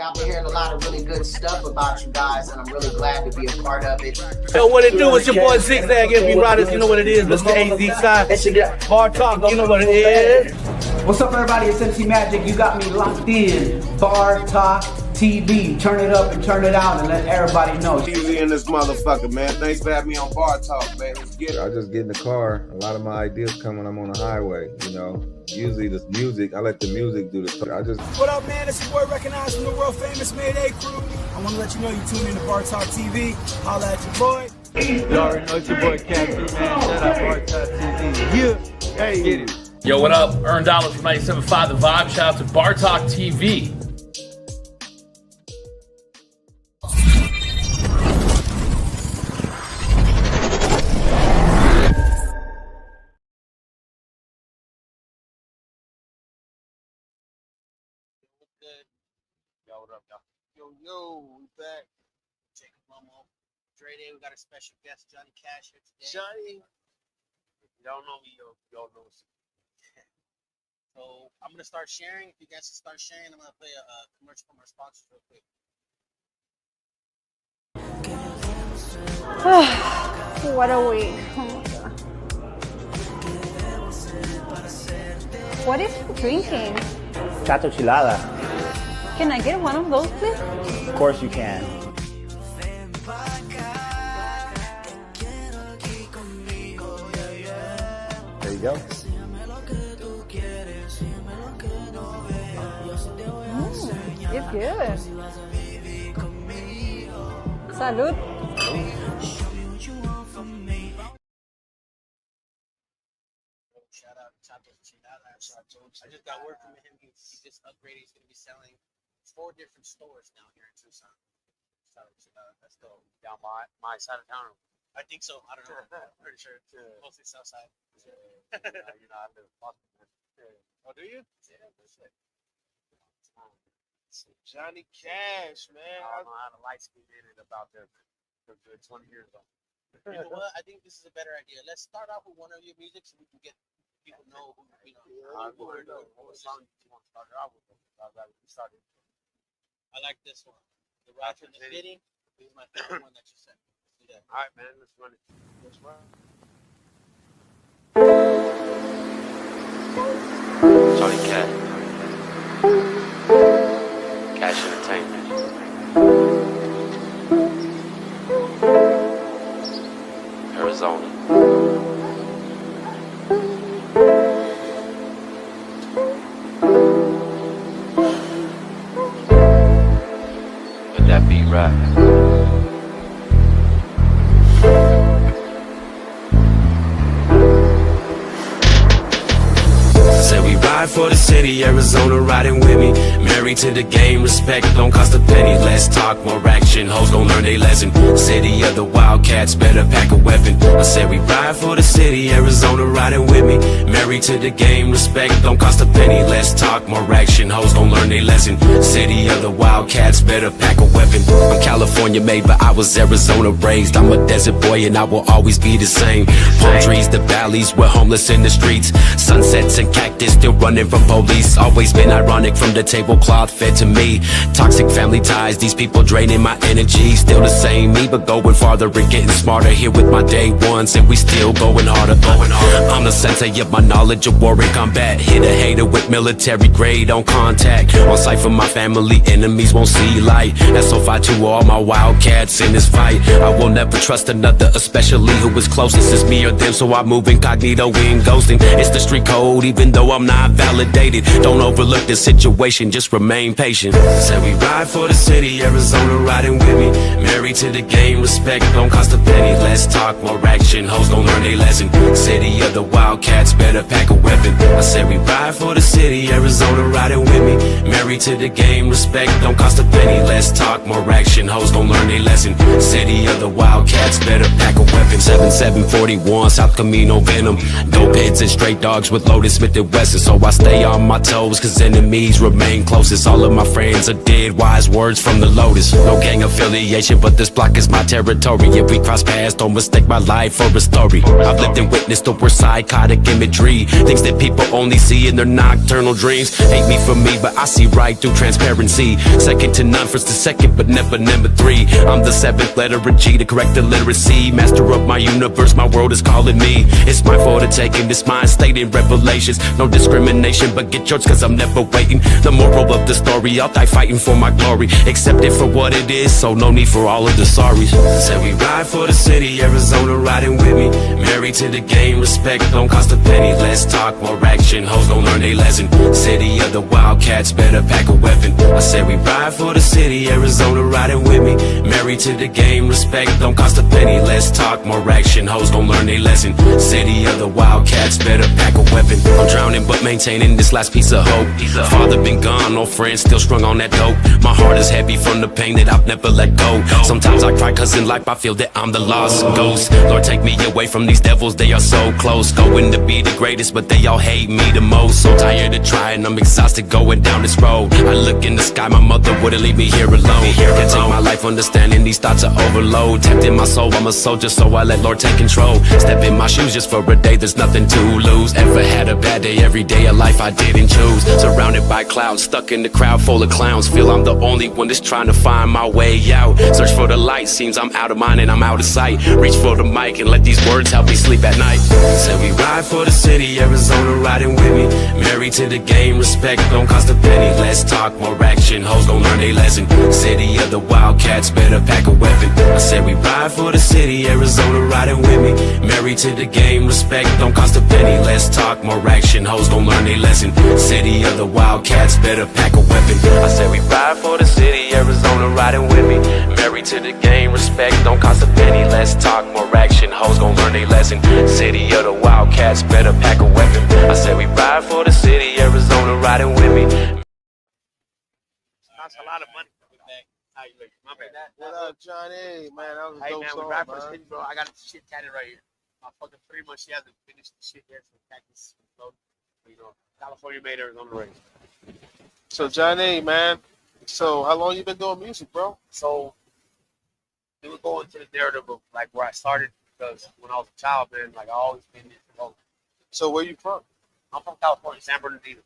I've been hearing a lot of really good stuff about you guys, and I'm really glad to be a part of it. Yo, what it do? It's your boy Zigzag, MB Riders. You know what it is, Mr. AZ side. Bar Talk, you know what it is. What's up, everybody? It's MC Magic. You got me locked in. Bar Talk TV. Turn it up and turn it out and let everybody know. Easy in this motherfucker, man. Thanks for having me on Bar Talk, man. Let's get it. I just get in the car. A lot of my ideas come when I'm on the highway, you know. Usually the music, I let the music do the stuff. What up, man? It's your boy recognized from the world famous Mayday crew. I want to let you know you tune in to Bar Talk TV. Holla at your boy. You already know it's your boy Captain, man. Shout out Bar Talk TV. Yeah. Hey, get it. Yo, what up? Earn dollars from 97.5 The Vibe. Shout out to Bar Talk TV. Yo, what up, y'all? Yo, we back. Jacob ROMO. Dre Day, we got a special guest, Johnny Kash, here today. Johnny. Y'all know me, y'all know me. So I'm gonna start sharing. If you guys can start sharing, I'm gonna play a commercial from our sponsors real quick. What a week. Oh my god. What is he drinking? Chato Chilada. Can I get one of those, please? Of course you can. There you go. It's good. Salud. Shout out to Chato Chilada. I just got word from him. He just upgraded. He's going to be selling 4 different stores now here in Tucson. Chato Chilada. That's dope. Down my side of town. I think so. I don't know. I'm pretty sure it's mostly south side. You know, I live in Boston. Oh, do you? Yeah, that's it. Johnny Kash, man. I don't know how to light speed in it about there for good 20 years ago. You know what? I think this is a better idea. Let's start off with one of your music so we can get people know who, you know. I want to know what song you want to start out with. I like this one. The Rock and the Fitting. This is my favorite one that you said. Let's do that. All right, man. Let's run it. Let's run. Johnny Kash. Kash Entertainment. Arizona. Let that beat right. For the city, Arizona riding with me. Married to the game, respect don't cost a penny. Less talk, more action, hoes gon' learn they lesson. City of the Wildcats, better pack a weapon. I said we ride for the city, Arizona riding with me. Married to the game, respect don't cost a penny. Less talk, more action, hoes gon' learn they lesson. City of the Wildcats, better pack a weapon. I'm California made, but I was Arizona raised. I'm a desert boy and I will always be the same. Palm trees, the valleys, we're homeless in the streets. Sunsets and cactus, still running from police. Always been ironic from the tablecloth fed to me. Toxic family ties, these people draining my energy. Still the same me, but going farther and getting smarter. Here with my day ones and we still going harder. I'm the sensei of my knowledge of war and combat. Hit a hater with military grade on contact. On sight for my family, enemies won't see light. SO5 to all my wildcats in this fight. I will never trust another, especially who is closest. It's me or them, so I move incognito, we ain't ghosting. It's the street code, even though I'm not validated. Don't overlook the situation, just remain patient. Said we ride for the city, Arizona riding with me. Married to the game, respect don't cost a penny. Less talk, more action, hoes gon' learn they lesson. City of the Wildcats, better pack a weapon. I said we ride for the city, Arizona riding with me. Married to the game, respect don't cost a penny. Less talk, more action, hoes gon' learn they lesson. City of the Wildcats, better pack a weapon. 7741, South Camino venom. Dope heads and straight dogs with loaded Smith and Wesson. So I stay on my toes, cause enemies remain closest. All of my friends are dead, wise words from the Lotus. No gang affiliation, but this block is my territory. If we cross paths, don't mistake my life for a story. I've lived and witnessed the worst psychotic imagery, things that people only see in their nocturnal dreams. Hate me for me, but I see right through transparency. Second to none, first to second, but never number three. I'm the seventh letter of G to correct illiteracy. Master of my universe, my world is calling me. It's my fault to take in this mind state in revelations. No discrimination, but get yours cause I'm never waiting. The moral of the story, I'll die fighting for my glory. Accept it for what it is, so no need for all of the sorries. Said we ride for the city, Arizona riding with me. Married to the game, respect don't cost a penny. Less talk, more action, hoes gon' learn they lesson. City of the Wildcats, better pack a weapon. I said we ride for the city, Arizona riding with me. Married to the game, respect don't cost a penny. Less talk, more action, hoes gon' learn they lesson. City of the Wildcats, better pack a weapon. I'm drowning but maintaining this last piece of hope. Father been gone, no friends, still strung on that dope. My heart is heavy from the pain that I've never let go. Sometimes I cry cause in life I feel that I'm the lost ghost. Lord, take me away from these devils, they are so close. Going to be the greatest, but they all hate me the most. So tired of trying, I'm exhausted going down this road. I look in the sky, my mother wouldn't leave me here alone. Can't take my life understanding these thoughts are overload. Tempting my soul, I'm a soldier, so I let Lord take control. Step in my shoes just for a day, there's nothing to lose. Ever had a bad day, every day of life I didn't choose. Surrounded by clouds, stuck in the crowd full of clowns. Feel I'm the only one that's trying to find my way out. Search for the light, seems I'm out of mind and I'm out of sight. Reach for the mic and let these words help me sleep at night. Said we ride for the city, Arizona riding with me. Married to the game, respect don't cost a penny. Less talk, more action, hoes gon' learn they lesson. City of the Wildcats, better pack a weapon. I said we ride for the city, Arizona riding with me. Married to the game, respect don't cost a penny. Less talk, more action, hoes gon' learn they lesson. City of the Wildcats, better pack a weapon. I said we ride for the city, Arizona riding with me. Married to the game, respect don't cost a penny. Less talk, more action, hoes gon' learn they lesson. City of the Wildcats, better pack a weapon. I said we ride for the city, Arizona riding with me. That's a lot of money. How you looking? My bad. What up, Johnny? Man, that was a Hey dope man, we song, ride for the man. city, bro. I got shit tatted right here. My fucking 3 months, she hasn't finished the shit yet, so cactus, you know, California made Arizona race. So, Johnny, man, so how long you been doing music, bro? So we would go into the narrative of like where I started, because when I was a child, man, like I always been in the So where you from? I'm from California, San Bernardino.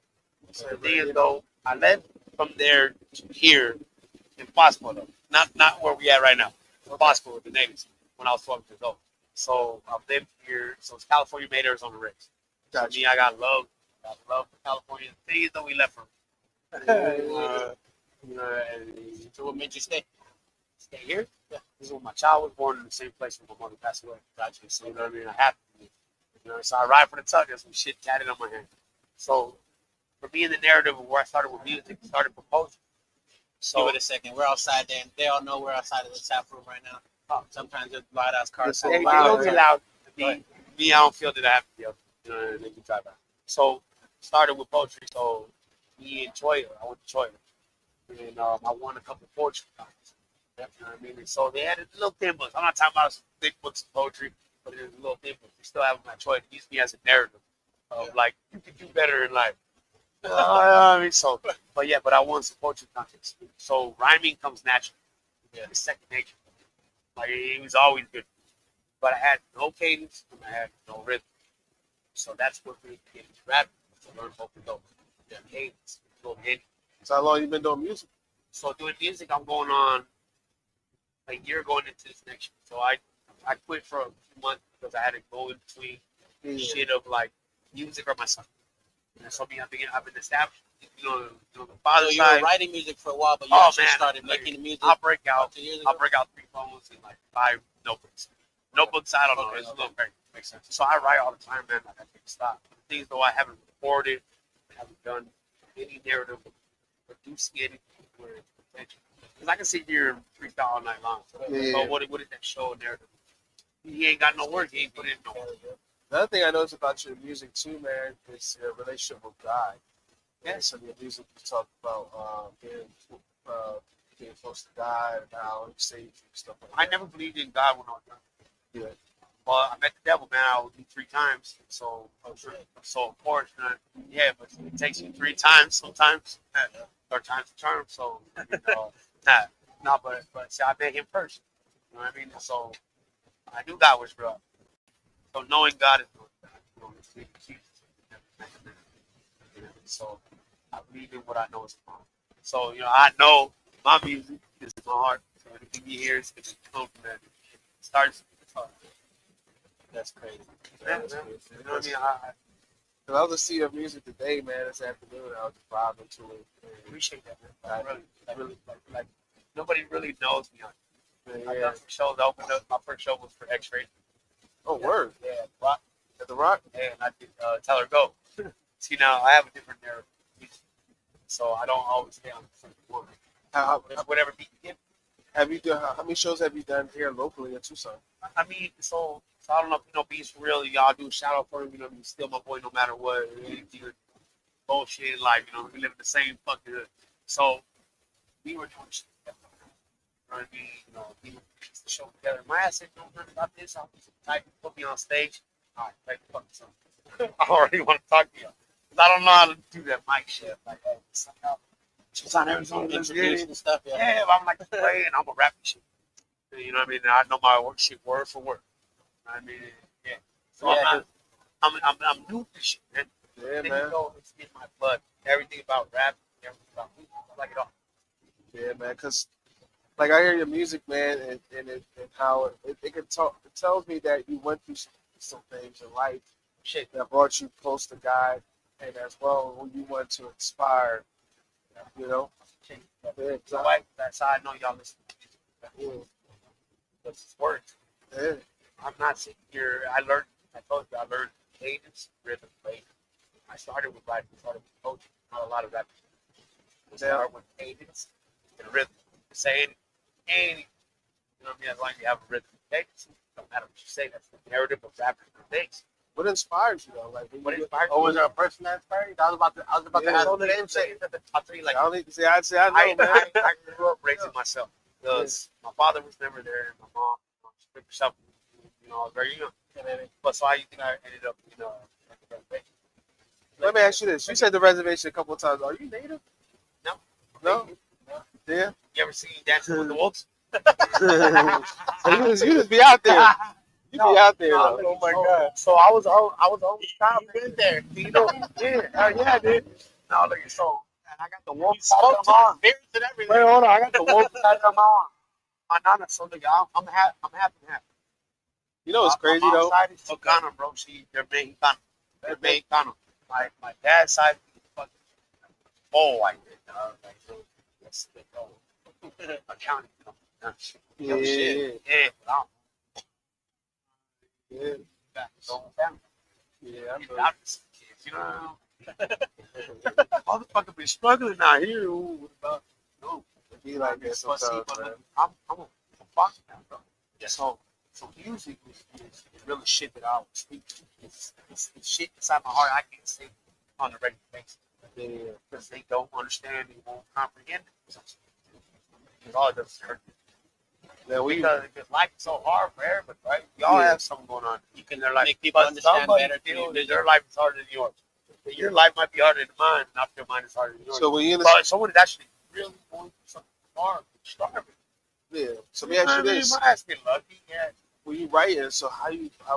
So the thing is, though, I left from there to here in Pasco, though. Not where we at right now. Pasco with the Navies when I was 12 years old. So I've lived here. So it's California made Arizona race. Gotcha. So me, I got love for California. The thing is, though, we left from. So what made you stay? Stay here? Yeah. This is when my child was born in the same place where my mother passed away. Gotcha. So you know what I mean? I have to. You know, so I ride for the tuck. There's some shit tatted on my hand. So for me, in the narrative of where I started with music, started proposing. So give it a second. We're outside there, and they all know we're outside of the tap room right now. Sometimes there's loud ass cars. Hey, don't be loud. Me, I don't feel that I have to be up. You know, and then you drive out. So started with poetry. So me and Troy, I went to Troy, and I won a couple of poetry contests. You know what I mean? And so they had little thin books. I'm not talking about some thick books of poetry, but there's little thin books. We still have them at Troy. They use me as a narrative of like you can do better in life. I mean, so, but I won some poetry contests. So rhyming comes naturally. Yeah, it's second nature. Like it was always good, but I had no cadence and I had no rhythm. So that's what made me get into rapping. To learn both of those. Yeah, cadence, little hit. So how long you been doing music? So doing music, I'm going on a year going into this next year. So I quit for a few months because I had to go in between shit of like music or myself. And so I've been established, the father So you side. were writing music for a while, but you Oh, actually man, started making the music. I'll break out 2 years ago? 3 phones and like 5 notebooks. Notebooks, I don't know. It's a little very makes sense. So I write all the time, man. Like I can't stop. The things though I haven't recorded, I haven't done any narrative, producing anything where it's potential. Because I can sit here and freestyle all night long. So, but what is that show narrative? He ain't got no words. He ain't put in no words. Another thing I noticed about your music too, man, is your relationship with God. Yeah. And some of your music you talk about being close to God and how you say stuff like that. I never believed in God when I was young. Yeah. Well, I met the devil, man. I was 3 times. So of course, yeah, but it takes you 3 times sometimes, or times the charm. So but see, I met him first. You know what I mean? So I knew God was real. So knowing God is real. So I believe in what I know is wrong. So I know my music is in my heart. So anything you hear is gonna come from that. It starts. That's crazy. Yeah, That's man. crazy. You know what I mean? I was to see your music today, man. This afternoon, I was just vibing to it. I appreciate that, man. I really like nobody really knows me on it. I've done some shows. I opened up. My first show was for X-Ray. Oh, word. Yeah, Rock. At the Rock? And I did Tell Her Go. See, now I have a different narrative. So I don't always stay on the same one. Whatever beat you give. Have you done? How many shows have you done here locally in Tucson? I mean, so I don't know if Beats for real. Y'all do a shout out for him. You still my boy no matter what. Bullshit in life. We live in the same fucking hood. So we were doing shit together. You know what I mean? We would piece the show together. My ass said, "Don't learn about this. I'll type and put me on stage." All right, play the fucking song. I already want to talk to you. I don't know how to do that mic shit. Like, hey, she's on Arizona, Introducing stuff. Yeah, I'm like playing. I'm a rapping shit. You know what I mean? I know my work shit word for word. I mean, yeah. So Yeah. I'm new to this shit, man. Yeah, Then man. it's in my blood. Everything about rap, everything about music. I like it all. Yeah, man. Cause like I hear your music, man, and how it can talk. It tells me that you went through some things in life, shit that brought you close to God, and as well who you want to inspire. So that's how I know y'all listen to music. That's his words. Yeah. I'm not sitting here. I told you, I learned cadence, rhythm, bass. I started with writing, started with coaching, not a lot of rapping. I started with cadence and rhythm. Saying anything. You know what I mean? As long as you have a rhythm and cadence, no matter what you say, that's the narrative of rapping things. What inspires you though? Like, What inspired Oh, was there a person that inspired you? I was about to ask the same thing. I'll tell you, like, I don't need to say. I know, man. I grew up raising myself because my father was never there, and my mom took herself. I was very young. But so I think I ended up, at the reservation. Let me ask you this: you said the reservation a couple of times. Are you native? No. No. Yeah. You ever seen Dancing with the Wolves? So you just be out there. You be out there. Though. Oh my God! So I was always child. You been there? Yeah, I did. No, look, so and I got the wolf tattoo on. Beards and everything. Wait, hold on, I got the wolf tattoo on. My nana, so look, I'm happy. You know what's crazy my though? Side is Chicano, bro. They're Mexicano. They're Mexicano. My dad's side is fucking white. That's accounting. Yeah. Shit. Yeah, but I don't. Yeah. Yeah, I'm kids, you know. Motherfucker be struggling out here. Ooh, no, It be like that sometimes, man. I'm a boxer now, bro. So music is really shit that I would speak to. It's shit inside my heart I can't say on a regular basis. Because they don't understand, they won't comprehend it. Because all it does is hurt. Yeah, Because life is so hard for everybody, right? Y'all have something going on. You can make people understand better. Their life is harder than yours. Your life might be harder than mine, not your mind is harder than yours. So when you but someone is actually really going through something hard, starving. Yeah. So let me ask you this: My ass get lucky, yeah. when you writing, so how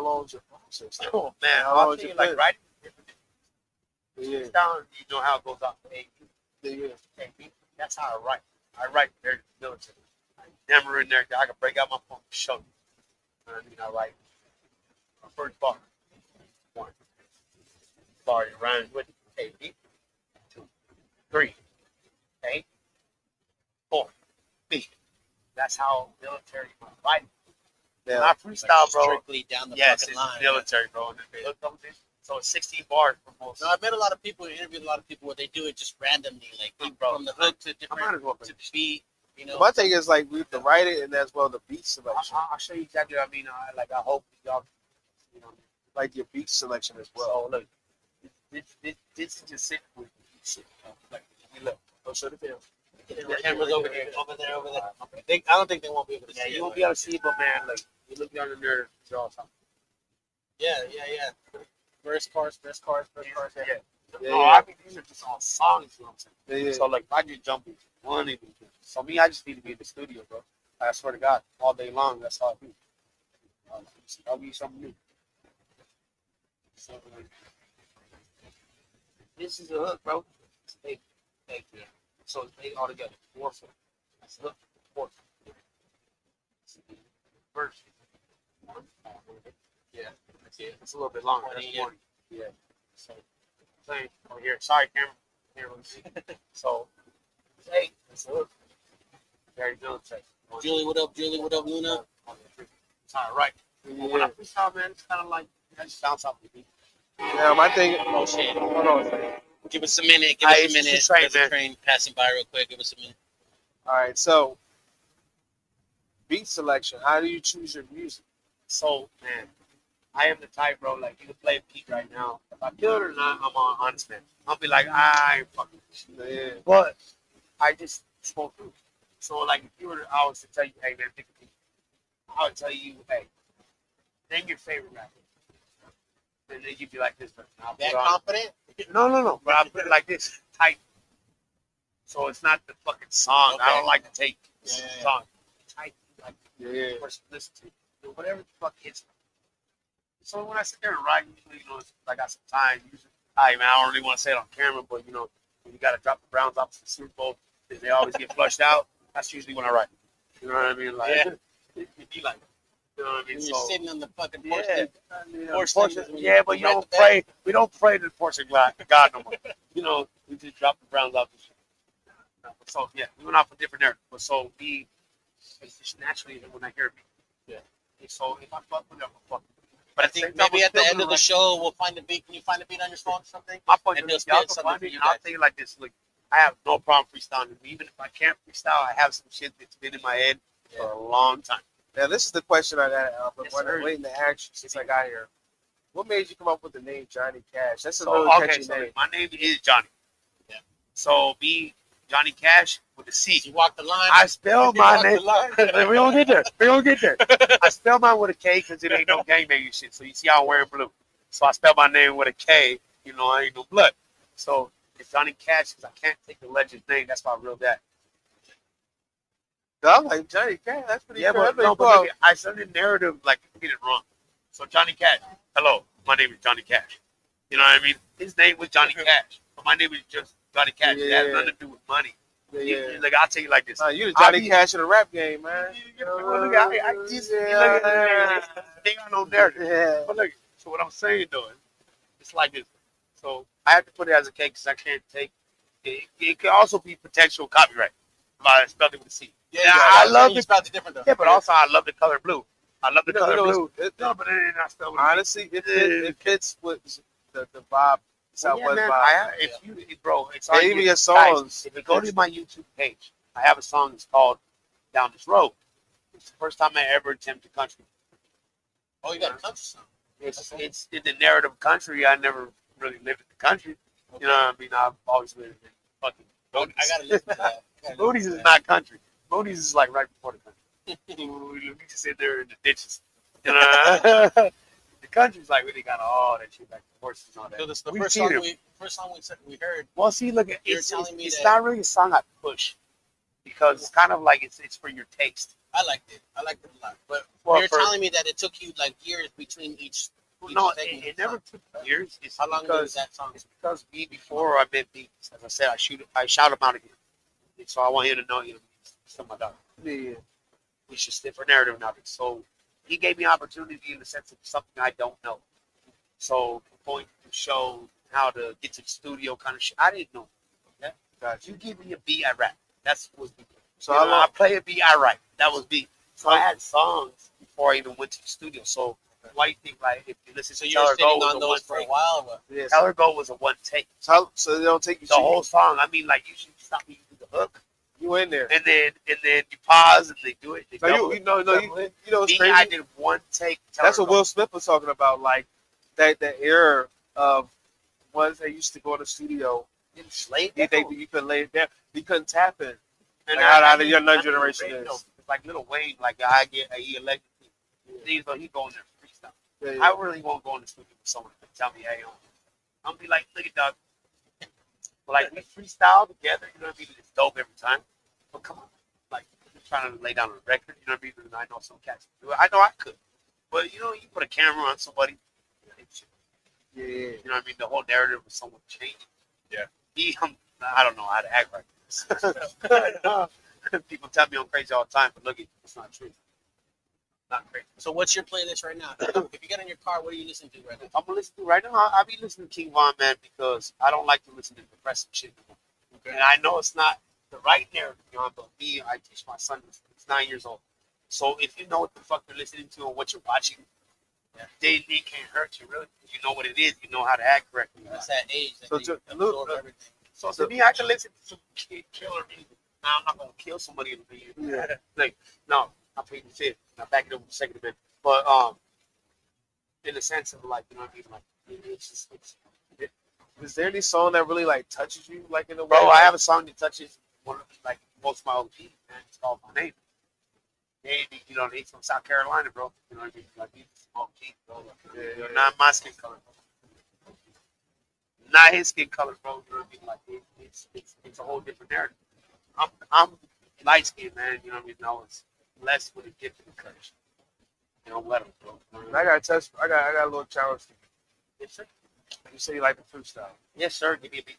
long is your process? Oh man, How long I'll is tell your you, like pen? writing. Yeah. Down, you know how it goes off the Yeah. That's how I write. I write very military. I never in there. I can break out my phone and show you. You know what I mean? I write my first bar. 1. Bar it rhymes with A, B. 2, 3, A, 4, B. That's how military my writing. Yeah. My freestyle, bro. Strictly down the Yes, fucking it's line. military, bro. And they look up this. So it's 16 bars for most. No, I've met a lot of people, interviewed a lot of people where they do it just randomly, like from the hook to different to the beat. You know, My thing is like we have to write it and as well the beat selection. I'll show you exactly what I mean. I hope y'all, like your beat selection as well. So look, this is just sitting with me. Shit. Like, look, go show the film. the camera's over here, over there. I don't think they won't be able to see Yeah, it. you won't be able to see it, but man, like, you look down in there, it's all time. Yeah. Verse, chorus. Yeah. No, I mean these are just all songs. You know what I'm saying? Yeah. So like, if I just jump into one, even so me, I just need to be in the studio, bro. I swear to God, all day long. That's all I do. I'll give you something new. So, this is a hook, bro. It's 8. Yeah. So it's 8 altogether. 4. That's the hook. 4. Verse. 1. Yeah. That's it. It's a little bit longer. That's 20. Yeah. So, same over here. Sorry, camera. Here, let me see. So, it's 8. That's the hook. Very good. Julie, what up? Luna? It's all right. When I freestyle, man, it's kind of like I just bounce off the beat. Now my thing. Oh shit. Hold on. Give us a minute. It's There's a train passing by real quick. Give us a minute. All right. So, beat selection. How do you choose your music? So, man, I am the type, bro. Like you can play a beat right now. If I kill it or not, I'm on honest, man. I'll be like, I ain't fucking this shit. Yeah. But I just spoke through. So, like, if you were, I was to tell you, hey, man, pick a beat. I would tell you, hey, name your favorite rapper. And then you'd be like this, but That confident? No. But I put it like this, tight. So it's not the fucking song. Okay. I don't like to take song. Tight, like Yeah. person listen to. Whatever the fuck hits me. So when I sit there and write, usually, I got some time. Usually, I don't really want to say it on camera, but when you got to drop the Browns off to the Super Bowl, they always get flushed out. That's usually when I write. You know what I mean? Like, it'd be like, you know what I mean? When you're sitting on the fucking porch. But you don't pray. We don't pray to the porch of God no more. We just drop the Browns off the shit. So yeah, we went off a different narrative. But so it's just naturally when I hear it. Yeah. So if I fuck with them, I fuck with them. But I think maybe at the end of the show we'll find the beat. Can you find the beat on your phone or something? My point and is, they'll y'all spit can something find for it. you I'll guys. tell you like this. Look, I have no problem freestyling. Even if I can't freestyle, I have some shit that's been in my head for a long time. Now this is the question I've been sir. waiting to ask you since I got here. What made you come up with the name Johnny Kash? That's a So, really catchy so name. my name is Johnney. Yeah. So be Johnny Kash with a C. You walk the line. I spell my name. We don't get there. I spell mine with a K because it ain't no gangbanging shit. So you see how I'm wearing blue. So I spell my name with a K. I ain't no blood. So it's Johnny Kash because I can't take the legend's name. That's why I wrote that. I'm like Johnny Kash. That's pretty Yeah, cool. but, no, but look, I said the narrative like get it wrong. So Johnny Cash. Hello, my name is Johnny Cash. You know what I mean? His name was Johnny Cash, but my name is just Johnny Cash. It has nothing to do with money. Yeah. Like I'll tell you like this. You the Johnny Cash in the rap game, man. Look, I just look at they got no narrative. Yeah. But look, so what I'm saying though, it's like this. So I have to put it as a K because I can't take it. It could also be potential copyright if I spelled it with a C. Yeah, I love it. Different though. Yeah, but also I love the color blue. I love the color blue. No, but then I spell honestly, it fits with the vibe. Southwest vibe. It's and even your songs. Guys, if you go to my YouTube page, I have a song that's called "Down This Road." It's the first time I ever attempted country. Oh, you got a country song. It's in the narrative country. I never really lived in the country. Okay. You know what I mean? I've always lived in fucking. I gotta listen to that. Moody's is not country. Moody's is like right before the country. We just sit there in the ditches. You know? The country's like really got all that shit, like the horses and all that. So this the first song we heard. Well, see, look, it's not really a song I push because it's kind of like it's for your taste. I liked it a lot. But you're telling me that it took you like years between each. No, it never took years. It's how long was that song? It's because before I met B, as I said, I shout him out again. So I want him to know, he's still my dog. Yeah. It's just different narrative now. So he gave me opportunity in the sense of something I don't know. So going to show how to get to the studio kind of shit. I didn't know. Okay? You give me a beat, I rap. That's what was B. So I play a beat, I write. That was B. So I had songs before I even went to the studio. So why do you think, like, if you listen to Tell Her Go on those for a while? Or? Yeah, Tell Her Go was a one take. So they don't take you the whole song. I mean, like, you should stop me do the hook. You in there, and then you pause and they do it. They you know what's crazy? I did one take. That's what Will Smith was talking about, like that era of ones that used to go in the studio. You couldn't lay it down. You couldn't tap in. And like how the younger generation is. Like Lil Wayne, like he elected. He go in there freestyle. Yeah, I really won't go in the studio with someone and tell me, hey, I'm be like, look at dog. Like we freestyle together, you know what I mean? It's dope every time. But come on, like I'm trying to lay down a record, you know what I mean? And I know some cats can do it. I know I could, but you know, you put a camera on somebody, yeah. You know what I mean? The whole narrative of someone changing. Yeah. I don't know how to act right. People tell me I'm crazy all the time, but look, it's not true. Not crazy. So what's your playlist right now? If you get in your car, what are you listening to right now? I'm gonna listen to right now. I be listening to King Von, man, because I don't like to listen to depressive shit. Okay. And I know it's not the right narrative, you know, but me, I teach my son, he's 9 years old. So if you know what the fuck you're listening to and what you're watching, they can't hurt you, really. You know what it is. You know how to act correctly. That's that age. So everything. So to me, I can listen to some killer music. Now I'm not gonna kill somebody in the video. Yeah. Like, no, I'm taking shit. Now back it up in a second a bit. But in the sense of like, you know what I mean? Like, it's just, is there any song that really like touches you, like in a way? bro, I have a song that touches one of like most of my OGs, man. It's called My Name. They, you know, they from South Carolina, bro. You know what I mean? Like he's OG, bro. You know, not my skin color, bro. Not his skin color, bro. You know what I mean? Like it's a whole different narrative. I'm light skinned, man. You know what I mean? I was blessed with a gift of encouragement. You know, let him, bro. And I got a little challenge for you. Yes, sir. You say you like the freestyle. Yes, sir. Give me a beat.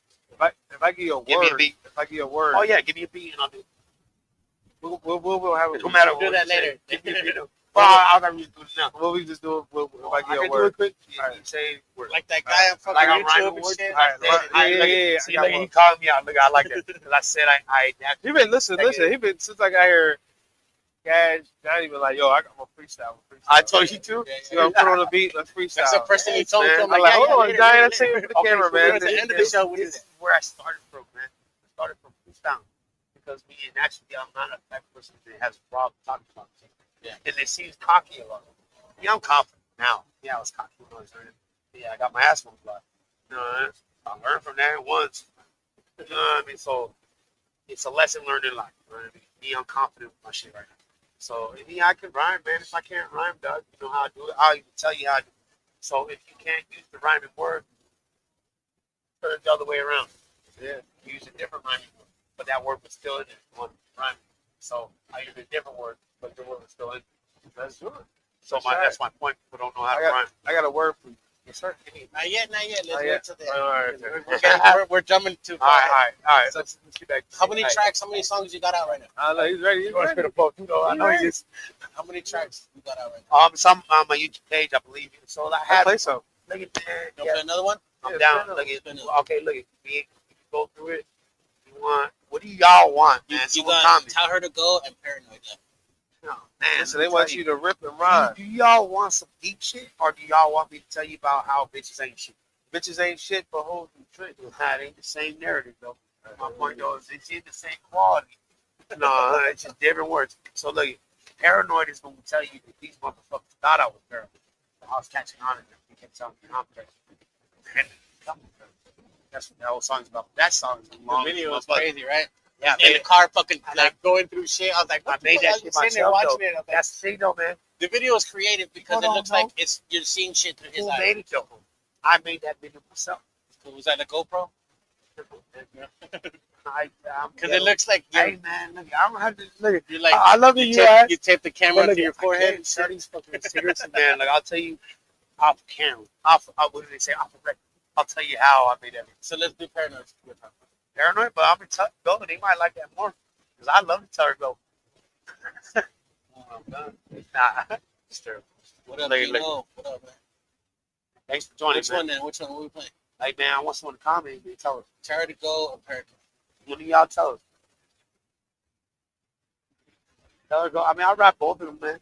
If I give you a Give word, me a beat. if I give you a word, Oh yeah, give me a beat and I'll do it. we'll have No matter do what that you say. later. Give me a beat. Well, I gotta do it now. What we just do if I I give can you a do word. it quick. All right. You say word. Like that guy on fucking Like I'm YouTube rhyming and words. shit. All right, yeah. See, look, he called me out. Look, I like that. Because I said I He been listen. He been since I got here. Cash, Johnney been like, yo, I got my freestyle. I told you too. You know, put on the beat, let's freestyle. That's the first thing he told me. Man, I'm I'm like, like, yeah, hold on, later, Johnny, later, let's take it later. for the camera, so man. at the end of the show, what is This it? is where I started from, man. I started from freestyle. Because me, and actually, I'm not a type of person that has a problem talking about things. Yeah. And it seems cocky a lot. Yeah, I'm confident now. Yeah, I was cocky when I was learning. Yeah, I got my ass whooped a lot. You know, I learned from that once. You know what I mean? So it's a lesson learned in life. You know what I mean? Me, I'm confident with my shit right now. So yeah, I can rhyme, man. If I can't rhyme, dog, you know how I do it. I'll even tell you how I do it. So if you can't use the rhyming word, turn it the other way around. Yeah, use a different rhyming word, but that word was still in there. One rhyming. So I used a different word, but the word was still in there. Let's do it. So that's my point. People don't know how to rhyme. I got a word for you. Yes, sir. Not yet. Let's Not wait yet. till the All right. we're jumping too far. All right. So, Let's get back. how many tracks? How many songs you got out right now? I know he's ready. He's ready. I know he is. How many tracks you got out right now? Some on my YouTube page, I believe. So I I have. play some. Look at that. You play another one? I'm Yeah, down. spin Look it. at. Okay, look at. We go through it. You want? What do y'all want, man? You Someone got comment. Tell Her to Go and Paranoid left. No, man. So they want you to rip and rhyme. Do y'all want some deep shit, or do y'all want me to tell you about how bitches ain't shit? Bitches ain't shit, but hoes and tricks. That ain't the same narrative, though. My point, though, is it's in the same quality. No, it's just different words. So look, paranoid is going to tell you that these motherfuckers thought I was paranoid. I was catching on to them. They kept telling me I'm paranoid. And that's what the whole song's about. That song is long. The video was crazy, right? Yeah, in the car, fucking like going through shit. I was like, I what made the that fuck? shit I was sitting there myself, watching though. it. I was like, That's the thing, though, man. the video is creative because People it looks don't like you're seeing shit through his Who eyes. made it, though? I made that video myself. Was that a GoPro? Because Yeah. it looks like Hey, man, look, I don't have to look at you're like I love you you, tape, ass. you tape the camera Look, to your I forehead. can't share these fucking cigarettes, man. Like, I'll tell you off camera. What do they say? Off the record. I'll tell you how I made that video. So let's do Paranoid. Paranoid, but I'm going to go. They might like that more. Because I love to tell her go. Nah. It's terrible. What up, Look, Dino? What up, man? Thanks for joining, Which man. one then? Which one? What we playing? Like, man, I want someone to comment. They tell us. Tell Her to Go or Paranoid? What do y'all tell us? Tell her go. I mean, I rap both of them, man.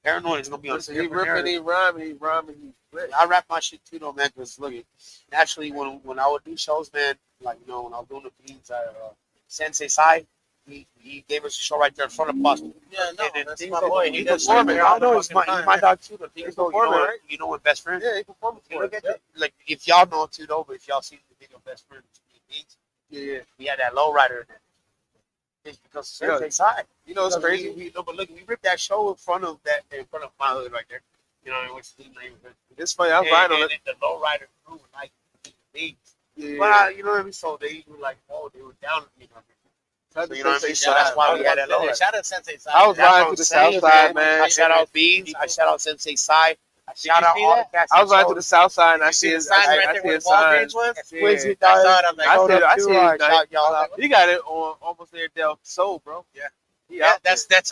Paranoid is going to be on Listen, he ripping, he rhyming, he lit. I rap my shit too, though, man. Because look, naturally, when I would do shows, man, like when I was doing the beats, Sensei Sai, he gave us a show right there in front of us. Yeah, no, And that's he's my boy. He He's does performing. shit I all the know he's fucking my time. dog too. But He's performing, right? You know what Best Friend? Yeah, he performing for Look it. at like if y'all know it too, though. But if y'all seen the video, Best Friend beats, Yeah. we had that low rider in there. It's because Sensei Sai. You know, it's crazy. But look, we ripped that show in front of my hood right there. You know, which is not even good. It's funny. I was riding on it. The low rider crew like me. Yeah. But you know what I mean. So they were like, oh, they were down. You know what I mean? So that's why we had that low rider. Shout out Sensei Side. I was riding through the south side, man. I shout out Beans. I shout out Sensei Side. I shout out all the cats. I was riding through the south side and I see the sign right there where the Walgreens was. I see it. You got it on almost near Del Sol, bro. Yeah, that's they're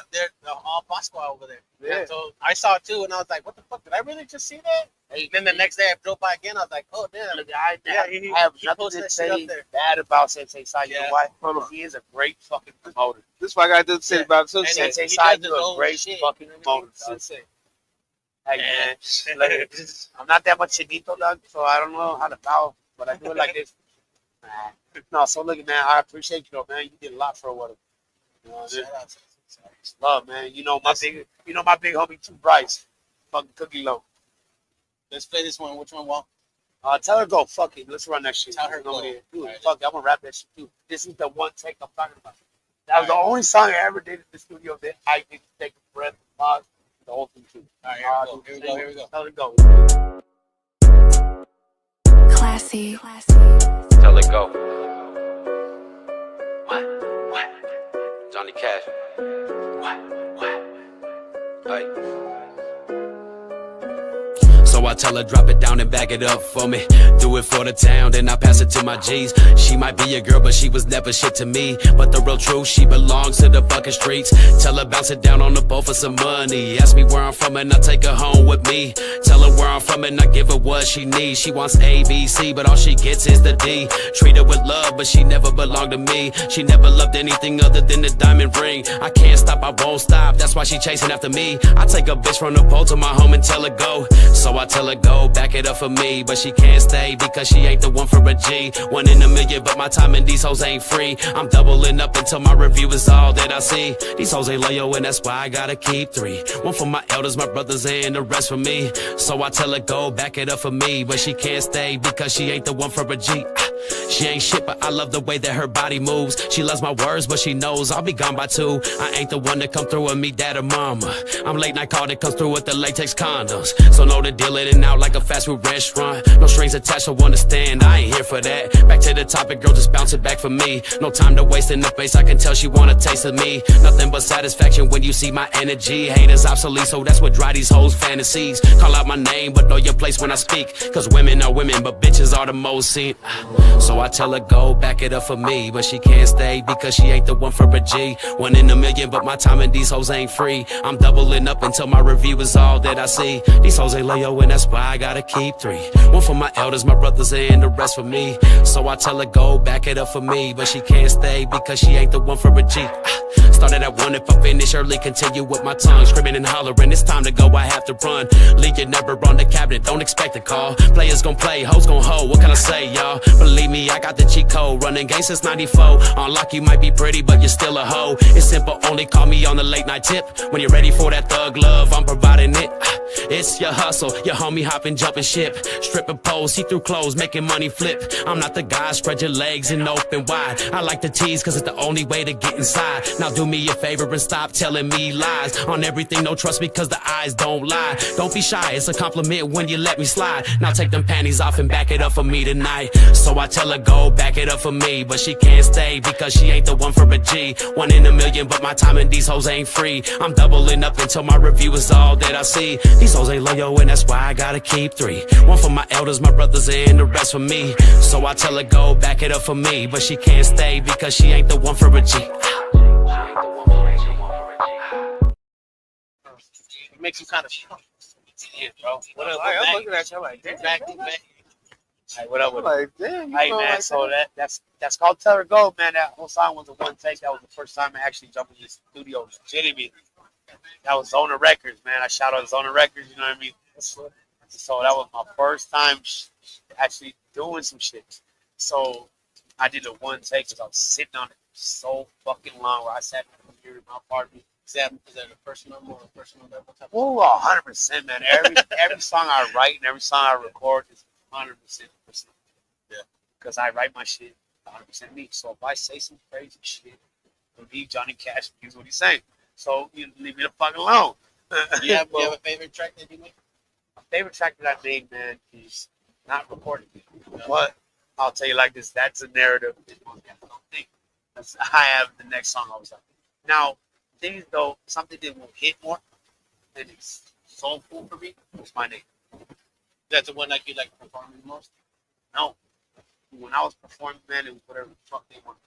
all Pasqua over there. Yeah. So I saw it too, and I was like, "What the fuck? Did I really just see that?" And then the next day I drove by again. I was like, "Oh damn!" I have nothing to say bad about Sensei Sai. You know why? He is a great fucking promoter. This is what I got to say about Sensei. Sensei Sai is a great fucking promoter. Hey man, like, I'm not that much chinito, dog, so I don't know how to bow, but I do it like this. No, so look, man, I appreciate you, though, man. You did a lot for what. Love, man. You know my big homie Too Bryce, fucking Cookie Low. Let's play this one. Which one, Walt? Tell her go. Fuck it. Let's run that shit. Tell her go. Dude, fuck it. I'm gonna rap that shit too. This is the one take I'm talking about. That was the only song I ever did in the studio that I did take a breath, pause, the whole thing too. All right, here we go. Tell her go. Classy. Tell it go. What? Johnny Cash. What? Hey. So I tell her drop it down and back it up for me. Do it for the town, then I pass it to my G's. She might be a girl, but she was never shit to me. But the real truth, she belongs to the fucking streets. Tell her bounce it down on the boat for some money. Ask me where I'm from and I take her home with me. Tell her where I'm from and I give her what she needs. She wants A, B, C, but all she gets is the D. Treat her with love, but she never belonged to me. She never loved anything other than the diamond ring. I can't stop, I won't stop, that's why she chasing after me. I take a bitch from the pole to my home and tell her go. So I tell her go, back it up for me. But she can't stay because she ain't the one for a G. 1 in a million, but my time in these hoes ain't free. I'm doubling up until my review is all that I see. These hoes ain't loyal and that's why I gotta keep 3. 1 for my elders, my brothers, and the rest for me. So I tell her go, back it up for me. But she can't stay because she ain't the one for a G. She ain't shit, but I love the way that her body moves. She loves my words, but she knows I'll be gone by 2. I ain't the one to come through with me, dad or mama. I'm late night call that comes through with the latex condoms. So know the deal in and out like a fast food restaurant. No strings attached, so understand I ain't here for that. Back to the topic, girl, just bounce it back for me. No time to waste in the face, I can tell she want a taste of me. Nothing but satisfaction when you see my energy. Haters obsolete, so that's what drive these hoes' fantasies. Call out my name, but know your place when I speak. Cause women are women, but bitches are the most seen. So I tell her go, back it up for me. But she can't stay because she ain't the one for a G. 1 in a million, but my time in these hoes ain't free. I'm doubling up until my review is all that I see. These hoes ain't loyal and that's why I gotta keep 3. 1 for my elders, my brothers, and the rest for me. So I tell her go, back it up for me. But she can't stay because she ain't the one for a G. Started at 1, if I finish early, continue with my tongue. Screaming and hollering, it's time to go, I have to run. Leave your number on the cabinet, don't expect a call. Players gon' play, hoes gon' hold, what can I say, y'all? Believe me, I got the cheat code, running game since 94. On lock, you might be pretty, but you're still a hoe. It's simple, only call me on the late night tip. When you're ready for that thug love, I'm providing it. It's your hustle, your homie hopping, jumping ship. Stripping pose, see-through clothes, making money flip. I'm not the guy, spread your legs and open wide. I like to tease, cause it's the only way to get inside. Now do me a favor and stop telling me lies. On everything, no trust me, cause the eyes don't lie. Don't be shy, it's a compliment when you let me slide. Now take them panties off and back it up for me tonight. So I tell her go, back it up for me. But she can't stay because she ain't the one for a G. 1 in a million, but my time in these hoes ain't free. I'm doubling up until my review is all that I see. These hoes ain't loyal and that's why I gotta keep 3. 1 for my elders, my brothers, and the rest for me. So I tell her go, back it up for me. But she can't stay because she ain't the one for a G. It makes you kind of shocked. Yeah, bro. What up? I'm looking at you like, damn. Back. Hey, what up with like, damn, hey, man, like so that's called Tell Her Go, man. That whole song was a 1 take. That was the first time I actually jumped in the studio. Legitimately. That was Zona Records, man. I shout out Zona Records, you know what I mean? So that was my first time actually doing some shit. So I did a 1 take because I was sitting on it so fucking long where I sat here in my apartment. Is that a personal or a personal level type? Oh, 100%, man. Every song I write and every song I record is 100% personal. Yeah. Because I write my shit 100% me. So if I say some crazy shit, believe Johnny Cash is what he's saying. So you leave me the fuck alone. You have a favorite track that you make? favorite track that I made, man, is not recorded. But I'll tell you like this: that's a narrative. That's, I have the next song I was like. Now, things though, something that will hit more and it's soulful for me is My Name. That's the one like you like performing most. No, when I was performing, man, it was whatever the fuck they want.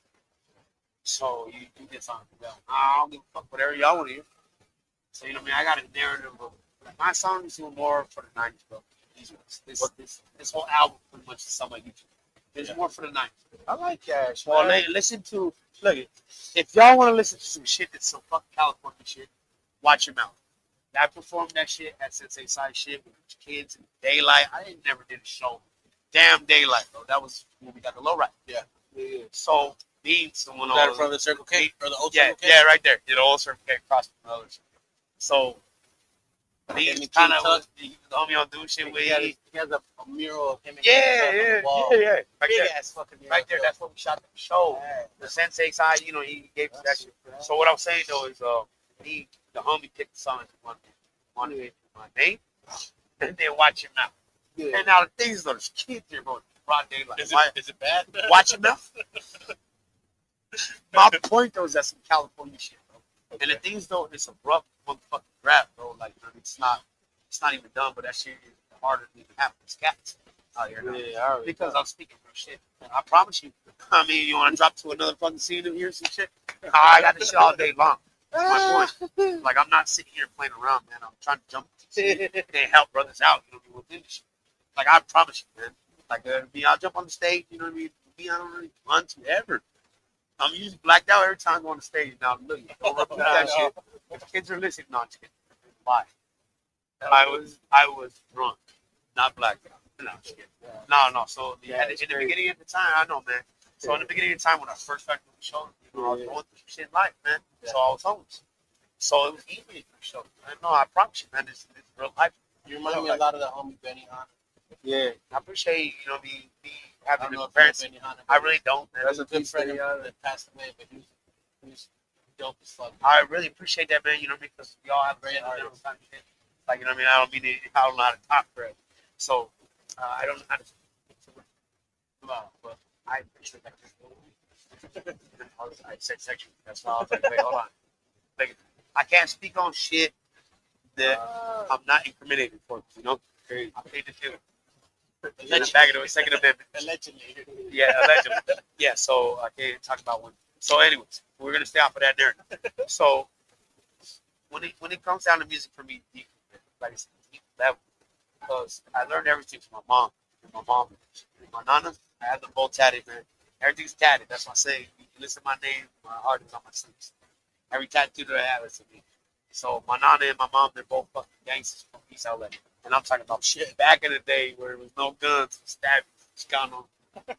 So you do this on the bell. I don't give a fuck whatever y'all want to hear. So you know what I mean? I got a narrative of like, my songs are more for the 90s, bro. This whole album pretty much is something like YouTube. It's more for the 90s. I like Cash. Well, listen to if y'all want to listen to some shit that's some fucking California shit, watch your mouth. I performed that shit at Sensei Side shit with kids in daylight. I never did a show. Damn daylight, bro. That was when we got the low ride. Yeah. So me, someone got it from the Circle K or the old yeah, Circle K? yeah, right there. The old Circle K across from the other. So me kind of the homie on doing shit with he has a mural of him. Yeah. Right Big there. ass fucking mural. Right there. That's what we shot the show. Yeah. The Sensei Side, you know, he gave us that shit. So what I'm saying though is, me, the homie picked the song one My Name, and then Watch Your Mouth. Yeah. And now the things though, there's kids here, bro. Broad daylight. Is it bad? Watch Your Mouth. My point though is that's some California shit, bro. Okay. And the things though, it's a rough motherfucking rap, bro. Like, you know, it's not even done, but that shit is harder than even happen. It's cats out here now. Yeah, because I'm speaking real shit. And I promise you. I mean, you want to drop to another fucking scene and hear some shit? I got this shit all day long. That's my point. Like, I'm not sitting here playing around, man. I'm trying to jump and help brothers out, you know what I mean, with this shit. Like, I promise you, man. Like, I'll jump on the stage, you know what I mean? I don't really want to ever. I'm usually blacked out every time I go on the stage. Now, look, don't repeat that shit. If kids are listening, no, I'm just kidding. Lie. I was drunk, not blacked out. No, I'm just kidding. No. So, in the beginning of the time, I know, man. So, in the beginning of the time, when I first started doing the show, you know, I was going through some shit in life, man. So, I was homeless. So, it was easy to do the show. No, I promise you, man, this is real life. You remind me a lot of the homie Benny Hanna. Yeah. I appreciate, you know, me having the parents. I really don't, man. That's a good friend that passed away, but he was dope as fuck. I really appreciate that, man, you know, because we all have very hard time. Like, you know what I mean? I don't know how to talk for it. So, I don't know how to but I appreciate that. I said section. That's why I was like, wait, hold on. Like, I can't speak on shit that I'm not incriminated for, you know? I paid the bill. In the back of the Second Amendment. Allegedly. Yeah, allegedly. Yeah, so I can't talk about one. So, anyways, we're gonna stay off of that narrative. So, when it comes down to music for me, like it's deep level, because I learned everything from my mom. And my nana, I have them both tatted, man. Everything's tatted. That's why I say, you listen to my name, my heart is on my sleeves. Every tattoo that I have is to me. So my nana and my mom, they're both fucking gangsters from East LA. And I'm talking about shit back in the day where there was no guns, stabbing, scandal,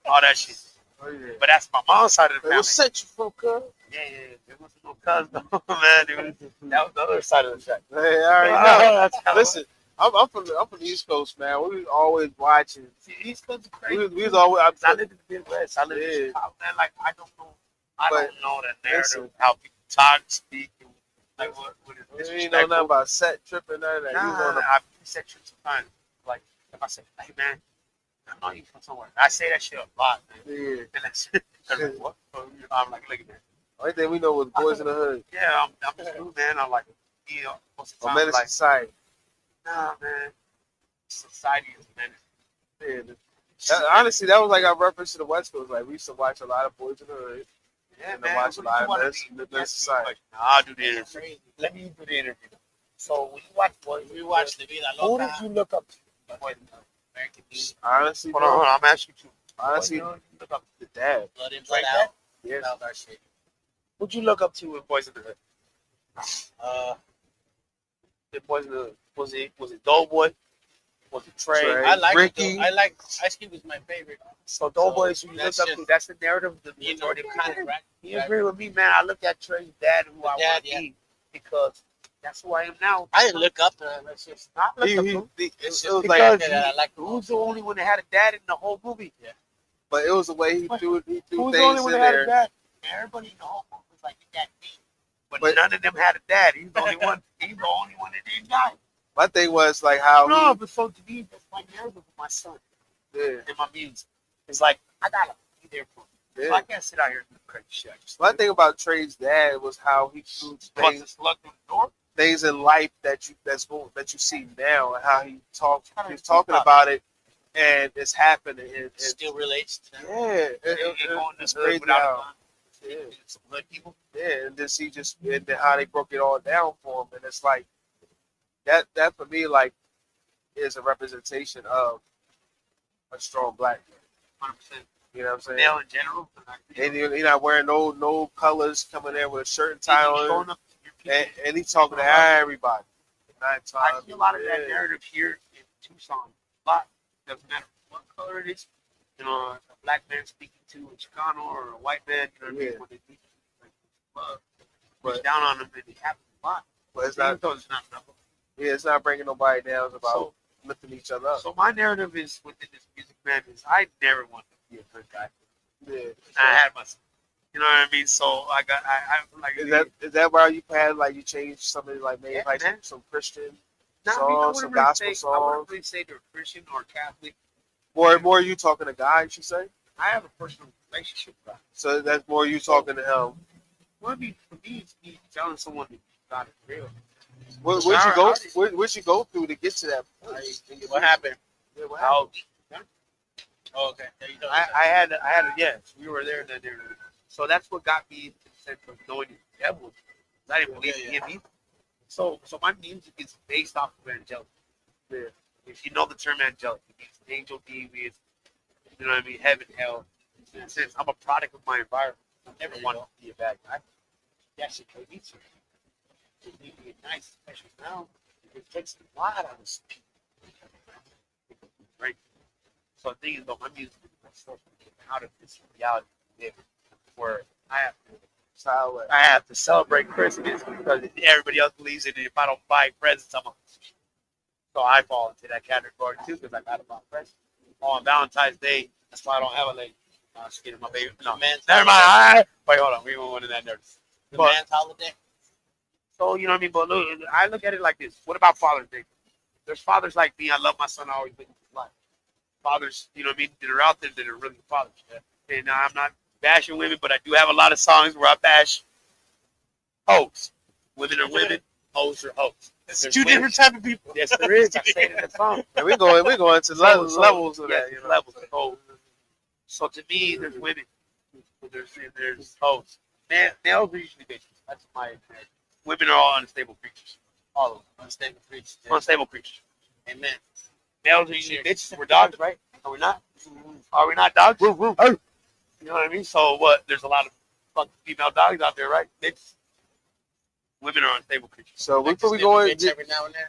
all that shit. Oh, yeah. But that's my mom's side of the family. What set you from, cuz? Yeah. There wasn't no cuz, no, man. That was the other side of the track. Hey, I already know. Listen, I'm from the East Coast, man. We was always watching. See, East Coast is crazy. We was always. I lived in the Midwest. I lived in Chicago, man. Like, I don't know the narrative, how people talk, speak, and like what is you ain't know nothing about set tripping, none of that. I've been set trips sometimes. Like, if I say, hey, man, I know you from somewhere. I say that shit a lot, man. Yeah. And that's it. Like, what? I'm like, look at that. Only thing we know was Boys in the Hood. Yeah, I'm just new, man. I'm like, you know, most of the time, Menace like, Society. Nah, man. Society is a menace. Yeah, honestly, that was like our reference to the West Coast. Like, we used to watch a lot of Boys in the Hood. Yeah, and man. watch a lot of Menace Society. I'll do the interview. Let me do the interview. So, when you watch Boys, we watched the Vida who Loca. did you look up to? American Beauty. Honestly, hold on, I'm asking you. Honestly, you look up the dad. Blood in, Blood out. Yeah. That was our shit. Who'd you look up to with Boys in the Hood? The Boys in the Hood. Was it Doughboy? Was it Trey? I like Ricky. I like Ice Cube was my favorite. So Doughboy is who you look up to. That's the narrative of the You know, majority of kind people. of You agree with me, man? I look at Trey's dad and who I want to be because that's who I am now. I didn't look up to him. It's just not look up to him. It was Because like I like who's the only one that had a dad in the whole movie? Yeah. but it was the way he threw Who's things the only one in that had a there. dad? Everybody in the whole movie was like, that me. But none of them had a dad. He's the only one. He's the only one that didn't die. My thing was like how No, but so to me, that's my narrative with my son. Yeah. And my music. It's like I gotta be there for him. Yeah. So I can't sit out here and do crazy shit. My thing about Trey's dad was how he grew things in life that you see now, and how he's talking about it, and it's happening. And still relates to them. It's crazy how. Yeah. Some good people. Yeah, and then and then how they broke it all down for him, and it's like that for me like is a representation of a strong black man. 100%. You know what I'm saying? Male in general. And you're not wearing no colors, coming there with a shirt and tie on, and he's talking to everybody. I see a lot of that narrative here in Tucson. A lot. Doesn't matter what color it is. You know, a black man speaking to a Chicano or a white man. You know what I mean? When they speak, push down on them, and it happens a lot. But it's not. Yeah, it's not bringing nobody down. It's about lifting each other up. So my narrative is within this music, man, is I never wanted to be a good guy. Yeah, sure. I had myself. You know what I mean? So I'm like. Is that why you had like you changed something like maybe some Christian songs, some gospel songs? I wouldn't really say they're Christian or Catholic. More you talking to God, you should say? I have a personal relationship with God. So that's more you talking to him. Well, I mean, for me, it's me telling someone that God is real. What'd you go through to get to that point? What happened? Yeah, what happened? Oh, okay. There you go. I had a yes. We were there. So that's what got me into the sense of knowing the devil. I didn't believe in him either. So my music is based off of angelic. Yeah. If you know the term angelic, it means angel, demons, you know what I mean, heaven, hell. In a sense, I'm a product of my environment. I never wanted to be a bad guy. That shit can be true. It need to be nice, especially now. It takes a lot out of us. Right? So the thing is, though, my music is my source to get out of this reality where I have to celebrate Christmas because everybody else believes in it. If I don't buy presents, so I fall into that category too because I got to buy presents. On Valentine's Day, that's why I don't have a lady. I'm just kidding, my baby. No, never mind. Wait, hold on. We won't go into that nervous. The man's holiday. So, you know what I mean? But look, I look at it like this. What about Father's Day? There's fathers like me. I love my son. I always been in his life. Fathers, you know what I mean, that are out there that are really fathers. Yeah? And I'm not bashing women, but I do have a lot of songs where I bash hoes. Women are women, hoes are hoes. There's two different type of people. Yes, there is. I say it in the song. And we're going to levels of that. You know? Levels of hoes. So to me, there's women. There's hoes. Males are usually bitches. That's my opinion. Women are all unstable creatures. All of them. Unstable creatures. Yeah. Unstable creatures. Amen. Males are usually bitches. We're dogs, right? Are we not? Are we not dogs? You know what I mean? So what? There's a lot of fucking female dogs out there, right? Bitches. Women are unstable creatures. So we going every now and then.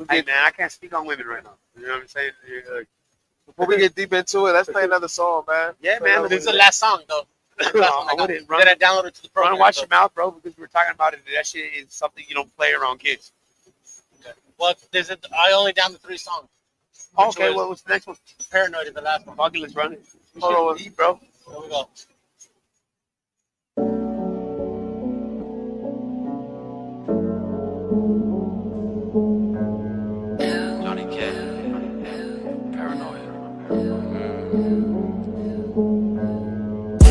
Hey man, I can't speak on women right now. You know what I'm saying? Before we get deep into it, let's play another song, man. Yeah, man. This is the last song, though. I wouldn't run. Then I downloaded it to the program. Run, watch your mouth, bro, because we're talking about it. That shit is something you don't play around kids. Okay. Well, I only downloaded 3 songs. Okay, well, what's the next one? Paranoid is the last one. Okay, let's run it. Hold on, bro. Here we go. Johnny Kash, Paranoid.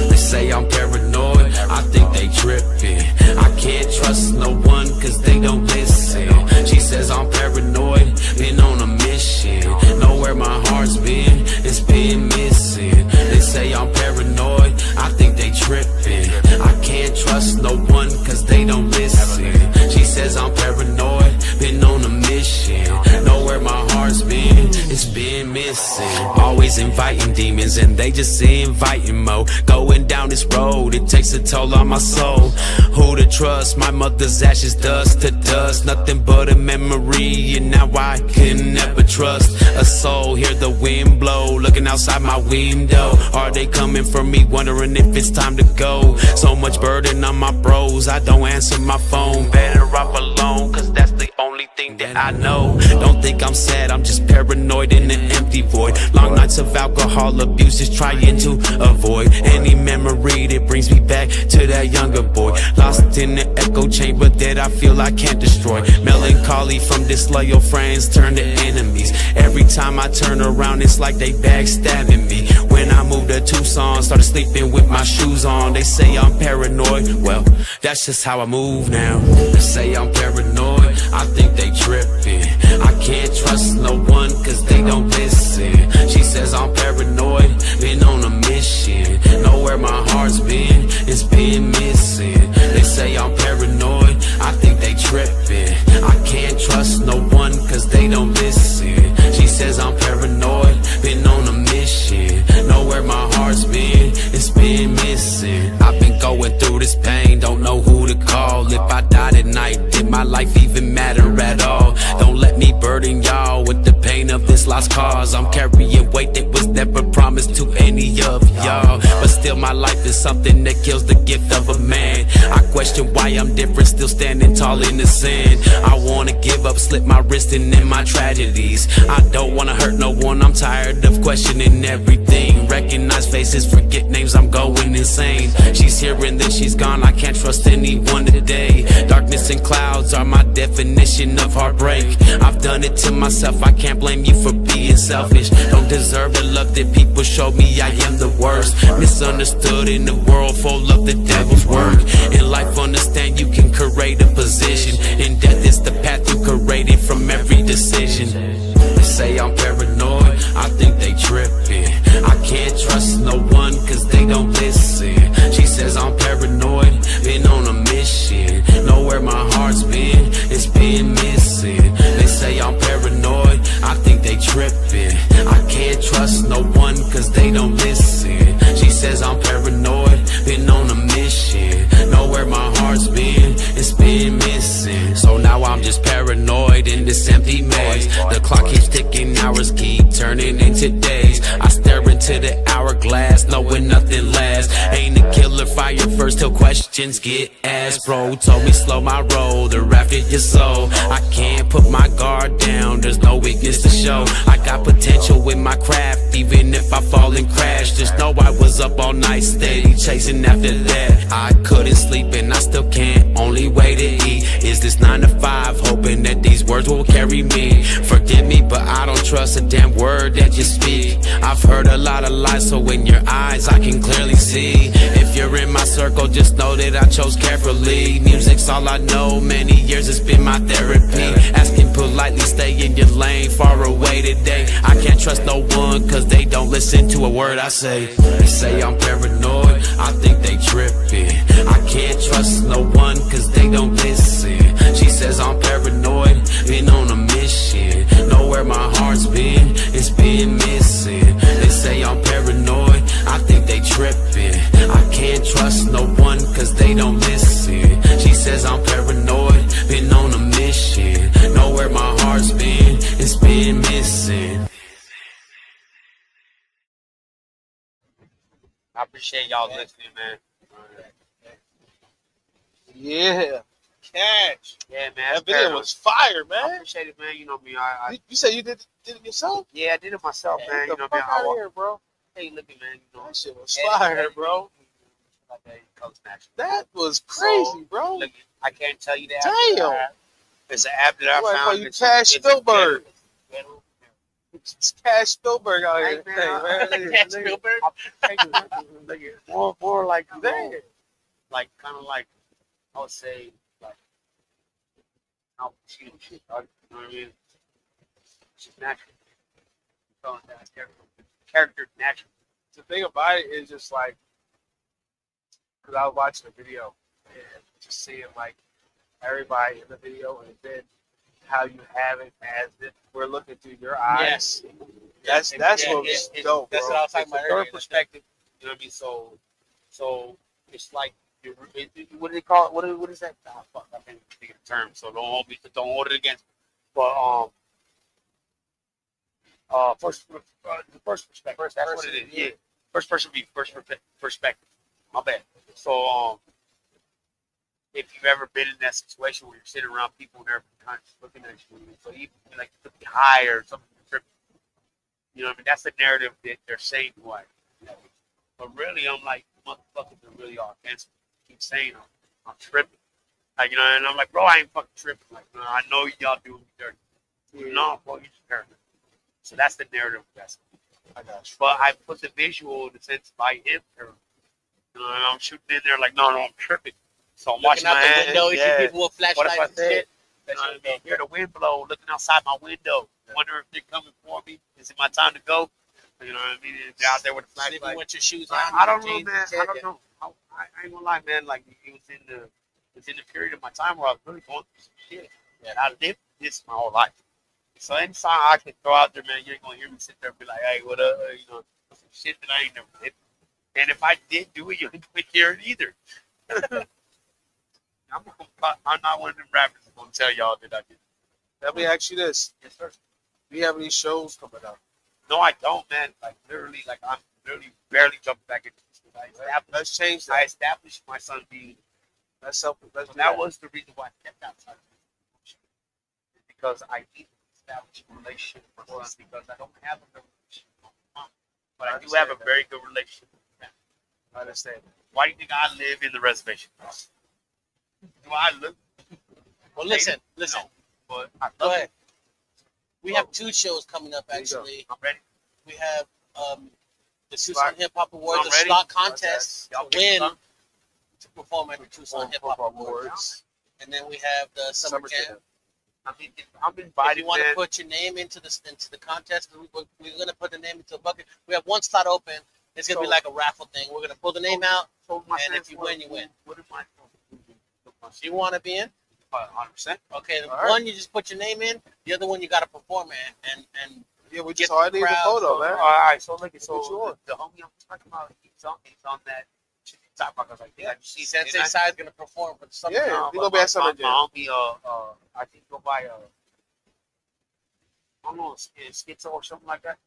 They say I'm paranoid, I think they tripping. I can't trust no one cause they don't listen. She says I'm paranoid, been on a mission. Know where my heart's been, it's been missing. They say I'm paranoid, I think they tripping. I can't trust no one cause they don't listen. She says I'm paranoid, been on a mission. Know where my heart's been, it's been missing. Always inviting demons and they just inviting more. Going down this road, it takes a toll on my soul. Who to trust? My mother's ashes, dust to dust. Nothing but a memory, and now I can never trust a soul. Hear the wind blow, looking outside my window. Are they coming for me? Wondering if it's time to go. So much burden on my bros, I don't answer my phone. Better off alone, cause that's the only only thing that I know. Don't think I'm sad, I'm just paranoid in an empty void. Long nights of alcohol abuse is trying to avoid any memory that brings me back to that younger boy. Lost in the echo chamber that I feel I can't destroy. Melancholy from disloyal friends turn to enemies. Every time I turn around, it's like they backstabbing me. When I moved to Tucson, started sleeping with my shoes on. They say I'm paranoid, well, that's just how I move now. They say I'm paranoid, I think they tripping. I can't trust no one cause they don't listen. She says I'm paranoid, been on a mission. Know where my heart's been, it's been missing. They say I'm paranoid, I think they tripping. I can't trust no one cause they don't listen. She says I'm paranoid, been on a mission. Know where my heart's been, it's been missing. I've been going through this pain, don't know who to call. If I died at night, did my life even matter at all? Don't let me burden y'all with the pain of this lost cause. I'm carrying weight that was never promised to any of y'all. But still my life is something that kills the gift of a man. I question why I'm different, still standing tall in the sand. I wanna give up, slip my wrist in my tragedies. I don't wanna hurt no one, I'm tired of questioning everything. Recognize faces, forget names, I'm going insane. She's here and then she's gone, I can't trust anyone today. Darkness and clouds are my definition of heartbreak. I've done it to myself, I can't blame you for being selfish. Don't deserve the love that people show me, I am the worst. Misunderstood in a world full of the devil's work. In life understand you can create a position. In death it's the path you created from every decision. They say I'm paranoid, I think they tripping. I can't trust no one cause they don't listen. She says I'm paranoid, been on a mission. Know where my heart's been, it's been missing. They say I'm paranoid, I think they tripping. I can't trust no one cause they don't listen. She says I'm paranoid, been on a mission. Know where my heart's been, it's been missing. So now I'm just paranoid in this empty maze. The clock keeps ticking, hours keep turning into days. I stare into the hourglass, knowing nothing lasts. Ain't a killer fire first till questions get asked. Bro told me slow my roll, the raft of your soul. I can't put my guard down, there's no weakness to show. I got potential with my craft, even if I fall and crash. Just know I was up all night steady chasing after that. I couldn't sleep and I still can't, only way to eat is this 9 to 5, hoping that these words will carry me. Forgive me, but I don't trust a damn word that you speak. I've heard a lot of lies, so in your eyes I can clearly see. If you're in my circle, just know that I chose carefully. Music's all I know, many years it's been my therapy. Asking politely, stay in your lane, far away today. I can't trust no one, cause they don't listen to a word I say. They say I'm paranoid, I think they tripping. I can't trust no one, cause they don't listen. She says I'm paranoid, been on a mission. Know where my heart's been, it's been missing. They say I'm paranoid, I think they tripping. I can't trust no one, cause they don't listen. She says I'm paranoid, been on a mission. Know where my heart's been, it's been missing. I appreciate y'all listening, man. Yeah. Cash. Yeah, man. That video was fire, man. I appreciate it, man. You know me. You said you did it yourself? Yeah, I did it myself, man. You know me. Out here, bro. Hey, look at man. You know, that shit was fire, bro. That was crazy, bro. Look, I can't tell you that. Damn. It's an app that I found. You Cash Spielberg. It's Cash Spielberg out here. Cash Spielberg. More like like kind of like I would say like Al Pacino shit. You know what I mean? She's natural. Character natural. The thing about it is just like, because I was watching the video and just seeing like everybody in the video and then how you have it as if we're looking through your eyes. Yes. That's what was dope. That's what I was talking about. Third perspective. You know what I mean? So it's like what do they call it? What is that? Oh, fuck, I can't think of the term. So don't hold it against me. But first perspective. That's what it is. Yeah. First person view. First perspective. My bad. So if you've ever been in that situation where you're sitting around people and they're kind of looking at you, so even like you could be high or something, you know what I mean? That's the narrative that they're saying who I am. But really, I'm like, motherfuckers are really all against me. Keep saying I'm tripping. Like, you know, and I'm like, bro, I ain't fucking tripping. Like, no, I know y'all doing me dirty. No, bro, you're just paranoid. So that's the narrative. I got you. But I put the visual in the sense by him. You know, and I'm shooting in there like, no, I'm tripping. So I'm watching out my the hands. window, you see Yeah. people with flashlights What if I and said, shit? you know what I mean? Hear the wind blow, looking outside my window, wonder if they're coming for me. Is it my time to go? You know what I mean? They're out there with the Sleeping flashlight. with your shoes on. I don't know, jeans, man. shit, I don't know. I ain't gonna lie, man. Like it was in the period of my time where I was really going through some shit. Yeah, I lived this my whole life. So any song I can throw out there, man, you ain't gonna hear me sit there and be like, hey, what up? You know, some shit that I ain't never did. And if I did do it, you ain't gonna hear it either. I'm not one of them rappers that's gonna tell y'all that I did. Let me ask you this. Yes, sir. Do you have any shows coming up? No, I don't, man. Like literally, like I'm literally barely jumping back into this. Let's change that. I established my son being. Let's help. Let's So do that was the reason why I kept outside of this, because I need to establish a relationship with my son because I don't have a good relationship with my mom, but I do have a very good relationship with them. I understand. Why do you think I live in the reservation? Do I live? Well, listen. No, but I Go love ahead. We have 2 shows coming up, actually. I'm ready. We have the Tucson Hip Hop Awards, I'm the ready. slot contest Y'all to win pick to perform at the Tucson Hip Hop Awards. And then we have the Summer Jam. I'm invited. If you want to man. put your name into the contest, we're going to put the name into a bucket. We have 1 slot open. It's going to be like a raffle thing. We're going to pull the name out, and if you win, you win. What am I You want to be in? 100%. Okay, the All one you just put your name in. The other one you got to perform in, and Yeah, we get just all the need a crowd. photo, man. All right, so look, Put you so on. the homie I'm talking about, he's on that. Talk about like, yeah, you see, Sensei Sai is going to perform for the Summer Yeah, Jam. he gonna be at Summer Jam. My homie, I think go by I don't know, Schizo or something like that.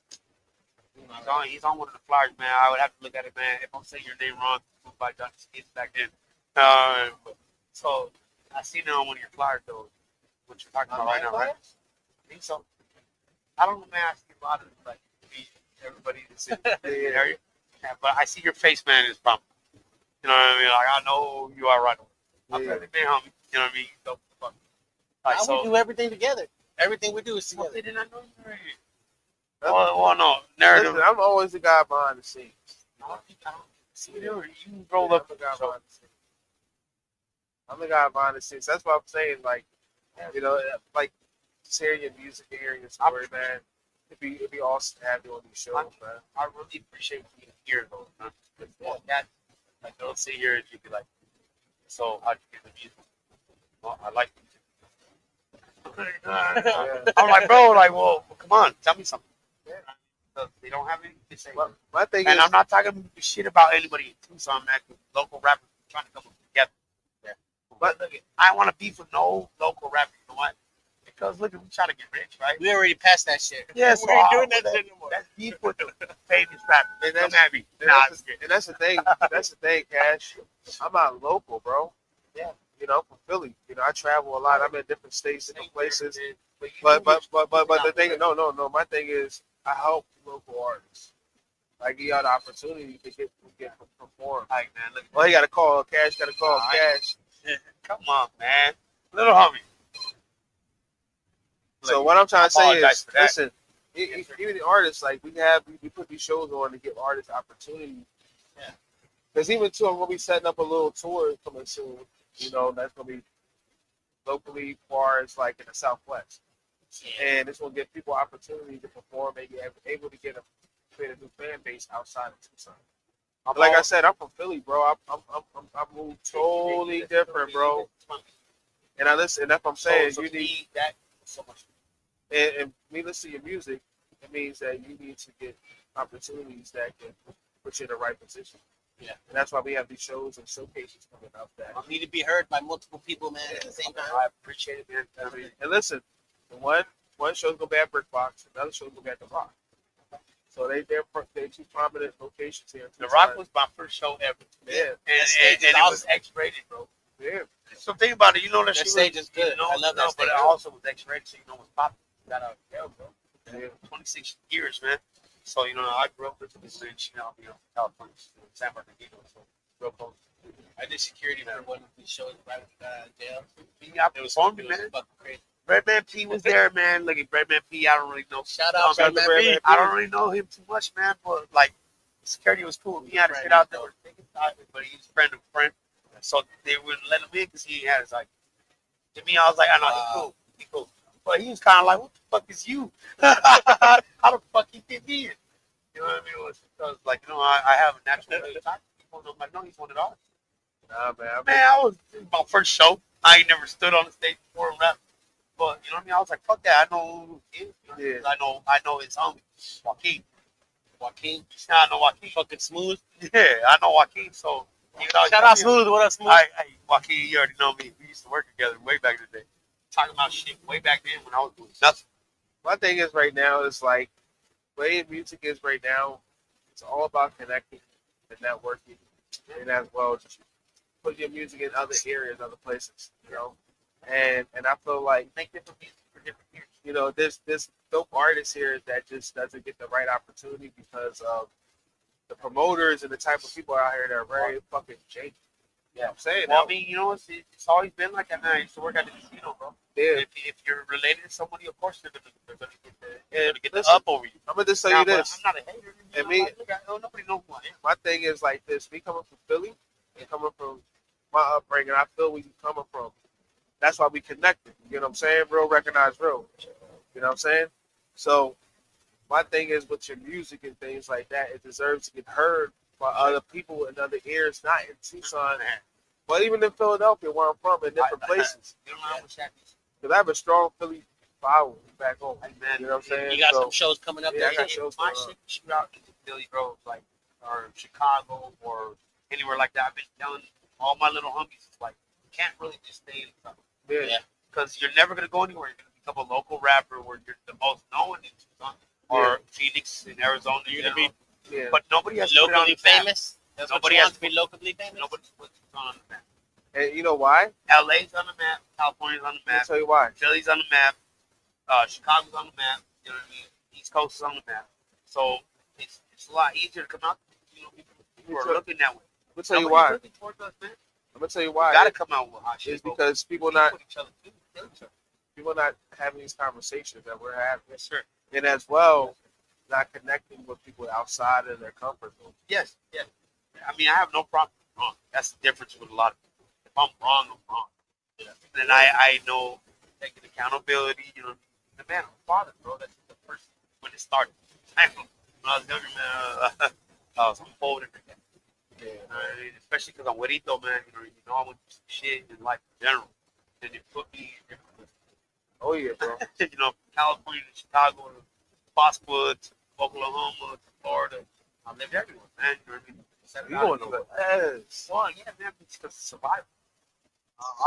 He's on one of the flyers, man. I would have to look at it, man. If I'm saying your name wrong, go by John Schizo back then. So I seen it on one of your flyers, though. What you're talking about right now, right? I think so. I don't know, man. I see a lot of like everybody that's in the area, yeah, but I see your face, man. Is pumped. You know what I mean? Like I know who you are right away. I'm really big homie. You know what I mean? So, We do everything together. Everything we do is together. Did I know you were here? Well, no. Narrative. Listen, I'm always the guy behind the scenes. I don't see you roll up I'm the guy behind the scenes. I'm the guy behind the scenes. That's what I'm saying. Like, you know, like just hearing your music and hearing your story, man. It'd be awesome to have you on these shows, man. I really appreciate being here, though. Man. That, like, don't sit here and you'd be like, so how'd you get the music? Well, I like it. I'm like, bro, like, well, come on, tell me something. They don't have anything to say. Well, my thing and is, I'm not talking shit about anybody in Tucson, man. Local rappers trying to come together. Yeah. But look, I want to beef with no local rapper. You know what? Because look, we try to get rich, right? We already passed that shit. Yeah, we ain't doing that shit anymore. That's beef with the famous rappers. and Come that's, at me. and that's the thing. That's the thing, Cash. I'm not local, bro. Yeah. You know, I'm from Philly. You know, I travel a lot. I'm in different states, different places. But But the thing, no. My thing is, I help local artists. I give y'all the opportunity to get perform. Like, man, look. Well, you got to call Cash. Got to call Cash. Come on, man. Little homie. So what I'm trying to say apologize is, for that. listen, even the artists, like we put these shows on to give artists opportunity. Yeah. Because even too, I'm gonna be setting up a little tour coming soon. You know, that's gonna be locally, far as like in the Southwest, and it's gonna give people opportunity to perform, maybe able to create a new fan base outside of Tucson. Like I said, I'm from Philly, bro. I'm moved totally different, bro. And I listen, and that's what I'm saying. So you need that so much. and me listen to your music, it means that you need to get opportunities that can put you in the right position. Yeah. And that's why we have these shows and showcases coming up. That I need to be heard by multiple people, man, at the same time. I appreciate it, man. I mean, and listen, one show's gonna be at Brick Box, another show's gonna be at The Rock. So they're two prominent locations here. The Rock was my first show ever. Yeah. And it was X-rated, bro. Yeah. So think about it. You know that That shit stage is good. You know, I love that but stage. it also was X-rated, so you know what's popping. Got out of jail, bro. Yeah. 26 years, man. So you know, I grew up with this bitch, California, San Bernardino, so real close. I did security for one of the shows right when we got out of jail. It was fun, man. Fucking crazy. Breadman P was there, man. Look at Breadman P. I don't really know. Shout out Breadman Breadman P. I don't really know him too much, man. But like, security was cool. He had to sit out there with but he's a friend of a friend. So they wouldn't let him in because he had his like. To me, I was like, I know he's cool. He's cool. But he was kind of like, what the fuck is you? How the fuck he fit me in? You know what I mean? It was because, like, you know, I have a natural way to talk to people. I'm like, no, he's one of ours. Nah, man. Man, I was my first show. I ain't never stood on the stage before and rap. But you know what I mean? I was like, fuck that. I know who he is. You know? I know his homie, Joaquin. Yeah, I know Joaquin. Fucking Smooth. Yeah, I know Joaquin. So shout out Smooth. What up, Smooth? Hey, Joaquin, you already know me. We used to work together way back in the day. Talking about shit way back then when I was doing nothing. My thing is right now is like, the way music is right now, it's all about connecting and networking, and as well just put your music in other areas, other places, you know. And I feel like Make different music for different years. you know, this dope artist here that just doesn't get the right opportunity because of the promoters and the type of people out here that are very fucking janky. Yeah, I'm saying. Well, that. I mean, you know, it's always been like that, man. I used to work at the casino, bro. Yeah. If you're related to somebody, of course they're gonna get the Listen, up over you. I'm gonna just tell Now, you but this. I'm not a hater. And me, Nobody knows who I am. my thing is like this. Me coming from Philly and coming from my upbringing, I feel where you coming from. That's why we connected. You know what I'm saying? Real recognize real. You know what I'm saying? So my thing is with your music and things like that, it deserves to get heard by other people in other ears, not in Tucson, but even in Philadelphia, where I'm from, in different places. You don't know what's happening. Because I have a strong Philly following back home. Hey, man, You know what I'm saying? You got So, some shows coming up yeah, there. I got shows My coming up. shit shoot out into Philly, bro, like or Chicago or anywhere like that. I've been telling all my little homies, it's like you can't really just stay in Tucson. Yeah. Because you're never gonna go anywhere. You're gonna become a local rapper where you're the most known in Tucson or Phoenix in Arizona. You're gonna be But nobody has put it on locally the map. famous. That's Nobody what you has want to be locally famous. Nobody's put Tucson on the map. And you know why? LA's on the map. California's on the I'll map. tell you why. Philly's on the map. Chicago's on the map. You know what I mean? East Coast is on the map. So it's a lot easier to come out. You know, people are looking that way. I'll tell you Nobody's why. looking towards us, man. I'm gonna tell you why. You gotta come out with hot shit. It's bro. because people We not put each other too. Kill each other. people not having these conversations that we're having, Yes, sir. and as well, not connecting with people outside of their comfort zone. Yes, yes. I mean, I have no problem with wrong. That's the difference with a lot of people. If I'm wrong, I'm wrong. And I know taking accountability, you know, the man, I'm a father, bro. That's the first when it started. When I was younger, man, I was forward and forget. Especially because I'm Juanito, man. You know, I went through some shit in life in general. And it put me in different places. Oh yeah, bro. You know, California to Chicago to Foxwood to Oklahoma to Florida. I lived everywhere, man. You know what I mean? You going to yes. Well, yeah, man, it's because of survival.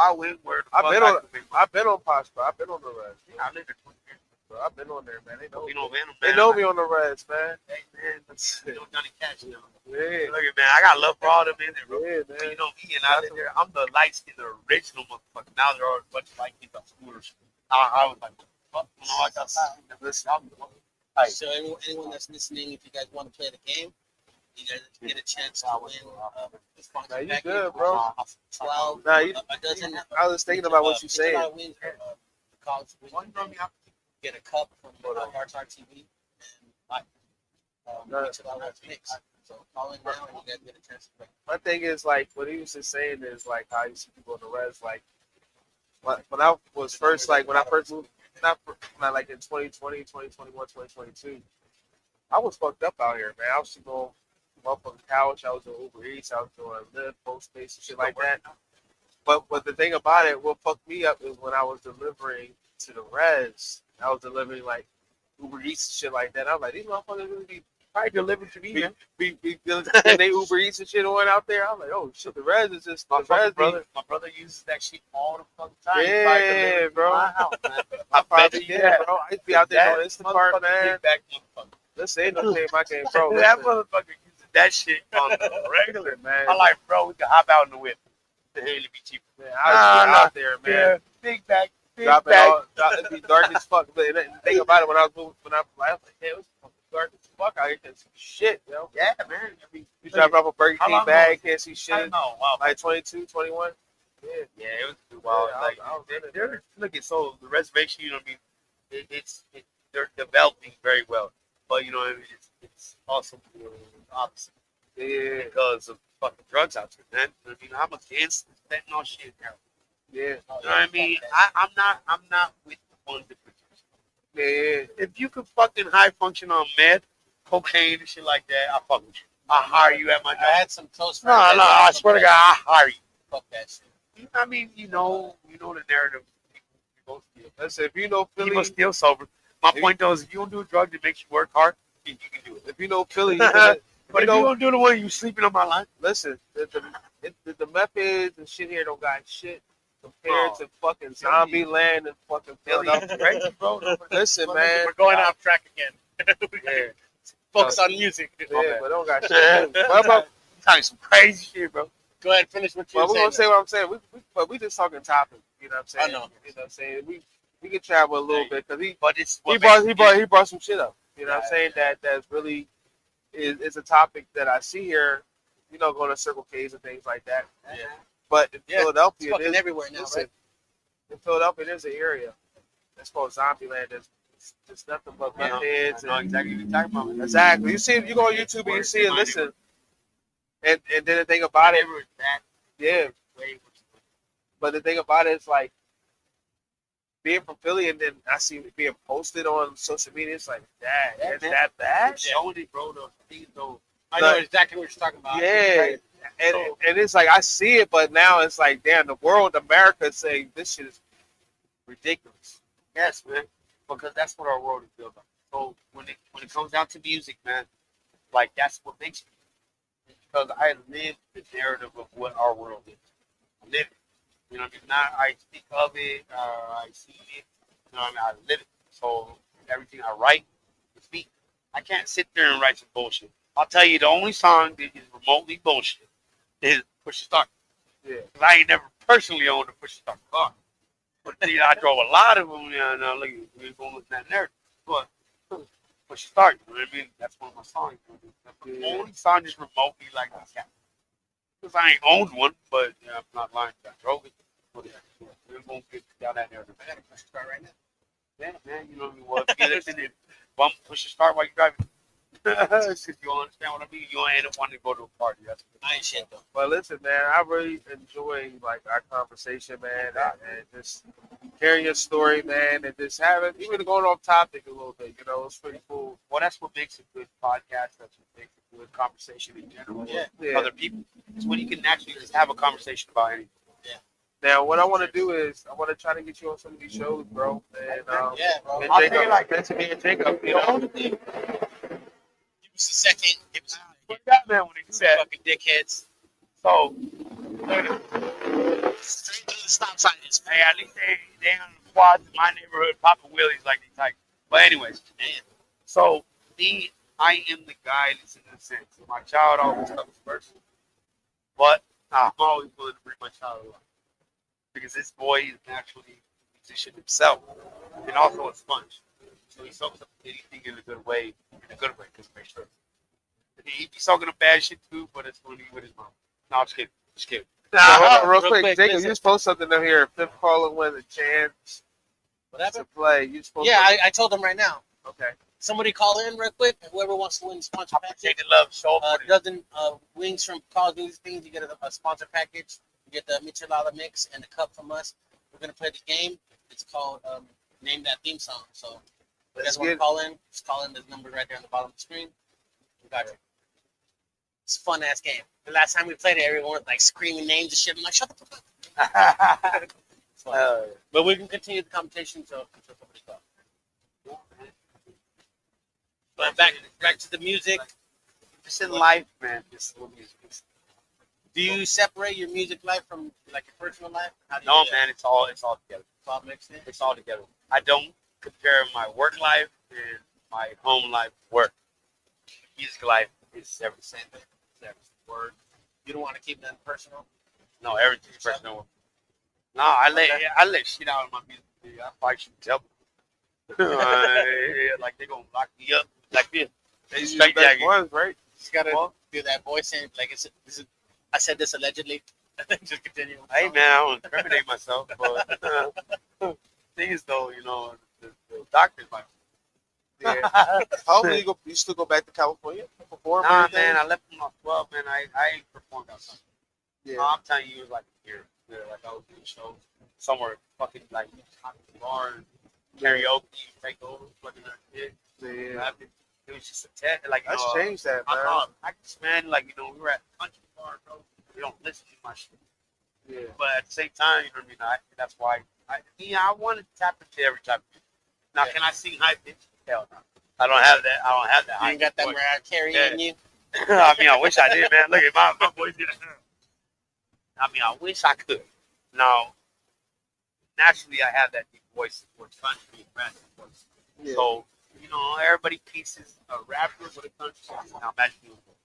I went where the I've fuck been I on. could be. I've been on Posture. I've been on the res. I lived there 20 years. Bro, I've been on there, man. They know. You know, man, They know me on the res, man. Hey, man, you know Johnny Kash, you know. Yeah. Look at man, I got love for all them in there, bro. Yeah, But man. you know me, and I live there. I'm the light skin, the original motherfucker. Now there are a bunch of light kids on scooters. I was like, what? You know, I got listen. So anyone that's listening, if you guys want to play the game, you guys get a chance to win the sponsor Nah, you package. good, bro. 12, Nah, you, a dozen. I was thinking about what you saying. Wins, college wins. Get a cup from Bar Talk TV and picks. So call in now and you guys get a chance to play. My thing is like what he was just saying is like how you see people on the res like when I was first like when I first moved not like in 2020, 2021, 2022, I was fucked up out here, man. I was sleeping on the couch, I was doing Uber Eats, I was doing Lyft, Postmates and shit like that. But the thing about it, what fucked me up is when I was delivering to the res, I was delivering like Uber Eats and shit like that. I was like, these motherfuckers really be probably delivering to me, man. Be and they Uber Eats and shit on out there. I'm like, oh shit, the res is just My brother uses that shit all the fucking time. Yeah, bro. My house, man. I probably you did, that. bro. I used to be out there on That Instacart, man. Back motherfucker. Listen, ain't no shame in my game, bro. That Listen. motherfucker uses that shit on the regular, man. I'm like, bro, we can hop out in the whip. The Haley be cheaper. Man, I was out there, man. Yeah, big bag. Drop it all. It'd be dark as fuck. But the thing about it, when I was moving, when I was like, hey, it was fucking dark as fuck out here. Can't see shit, yo. Yeah, man. I mean, You driving off a Burger How King long bag, ago? can't see I shit. don't know. Wow. Like 22, 21. Yeah, it was too wild. Yeah, Like, I was in it, they're looking so the reservation. You know what I mean? They're developing very well, but you know what I mean? It's also the opposite. Yeah, because of fucking drugs out there, man. I mean, I'm against fentanyl shit now. Yeah. You know what I mean? I'm not with the ones that produce. Yeah. If you could fucking high function on meth, cocaine, and shit like that, I fuck with you. I hire you at my job. I had some close friends. No, I swear to God, I hire you. Fuck that shit. I mean, you know the narrative. People steal. Listen, if you know Philly, People steal sober. My point though is, if you don't do a drug that makes you work hard, you can do it. if you know Philly, But if you don't do the one you sleeping on my line, listen, the methods and shit here don't got shit compared to fucking zombie land and fucking Philly, Philadelphia. crazy, bro. Listen, man. We're going off track again. Yeah, Focus on music. Yeah, but don't got shit. What about? telling some crazy shit, bro. Go ahead, finish what you're Well, we're saying. gonna say what I'm saying. But we just talking topic. You know what I'm saying? I know. You know what I'm saying? We can travel a little bit because But it's he brought some shit up. You know what I'm saying? That's really is a topic that I see here. You know, going to Circle K's and things like that. Yeah. But in Yeah, Philadelphia, it's fucking there's everywhere now, listen, right? in Philadelphia, there's an area that's called Zombie Land. There's nothing but I know heads. exactly what you're talking about. Exactly. You go on YouTube and you see it. Listen, and then the thing about it, yeah. But the thing about it is like being from Philly, and then I see it being posted on social media. It's like, is that bad? Showing it, bro. I know exactly what you're talking about. Yeah. And it's like I see it, but now it's like, damn, the world, America, is saying this shit is ridiculous. Yes, man. Because that's what our world is built on. So when it comes down to music, man, like that's what makes me. Because I live the narrative of what our world is. I live it. You know what I mean? Not I speak of it, I see it. You know what I mean? I live it. So everything I write is me. I can't sit there and write some bullshit. I'll tell you, the only song that is remotely bullshit is Push the Start. Yeah. Because I ain't never personally owned a Push the Start car. But you know, I drove a lot of them. Now look, we're going with that narrative. But Push the Start, you know what I mean? That's one of my songs. That's the only song just remotely like that. Because I ain't owned one, but yeah, I'm not lying. I drove it. But yeah, we're going to get down that narrative. I got to push the start right now. Yeah, man, you know what I mean? Well, if you listen to bump, push the start while you're driving. If you understand what I mean, you don't end up wanting to go to a party. That's I ain't shit, though. But listen, man, I really enjoy like our conversation, man, and just hearing your story, man, and just having even going off topic a little bit. You know, it's pretty cool. Well, that's what makes a good podcast. That's what makes a good conversation in general with other people. It's when you can actually just have a conversation about anything. Yeah. Now, what I want to do is I want to try to get you on some of these shows, bro. And bro. And I'll Jacob, tell you like Jacob, you know. Give us a second. Give us that man when they do that. Fucking dickheads. So, straight to the stop sign is hey, at least they on the quads in my neighborhood popping wheelies like these types. But anyways, so me, I am the guy that's in the sense. My child always comes first. But I'm always willing to bring my child along. Because this boy is naturally a musician himself. And also a sponge. So he soaks up anything in a good way, because make sure. He be soaking up bad shit too, but it's funny with his mom. No, I'm just kidding. Just kidding. Nah, real quick, Jacob, you just post something up here. Fifth caller wins a chance to play. You supposed I told him right now. Okay. Somebody call in real quick. Whoever wants to win the sponsor package. Jacob Love show dozen wings from Call of Duty things. You get a sponsor package. You get the Michelada mix and the cup from us. We're gonna play the game. It's called Name That Theme Song. So if you guys want to call in, just call in. There's number right there on the bottom of the screen. We got you. It's a fun ass game. The last time we played it, everyone was like screaming names and shit. I'm like, shut the fuck up. It's fun. But we can continue the competition until somebody calls. But back to the music. Just in life, man. Just music. Do you separate your music life from like your personal life? How do you No, do man. It's all together. It's all mixed in. It's all together. I don't compare my work life and my home life work. Music life is every same thing. It's every word. You don't want to keep that personal? No, everything's personal. No, I let shit out of my music. I probably should tell them. Like they gonna lock me up like this. They Straight jacket. ones, right? Just gotta do that voice and like this is. I said this allegedly. Just continue. Hey man, I don't incriminate myself, but thing is though, you know, the doctors like. Yeah. How often you still go back to California? Perform? Nah, man, I left them on 12, man. I ain't performed outside. Yeah. No, I'm telling you, it was like a year. Yeah, like I was doing shows somewhere, fucking like bar and karaoke, take over, fucking that shit. Yeah. It was just a test. Like, Let's change that, man. I practice, man. Like, you know, we were at the country bar, bro. We don't listen to my shit. Yeah. But at the same time, you know what I mean? That's why I wanted to tap into every type of music. Now, can I sing high pitch? Hell no. I don't have that. You ain't got that Mariah Carey in you? I mean, I wish I did, man. Look at my boys did it. I mean, I wish I could. Now, naturally, I have that deep voice for country and rap voice. Yeah. So, you know, everybody pieces a rapper with a country song. Now, imagine doing both.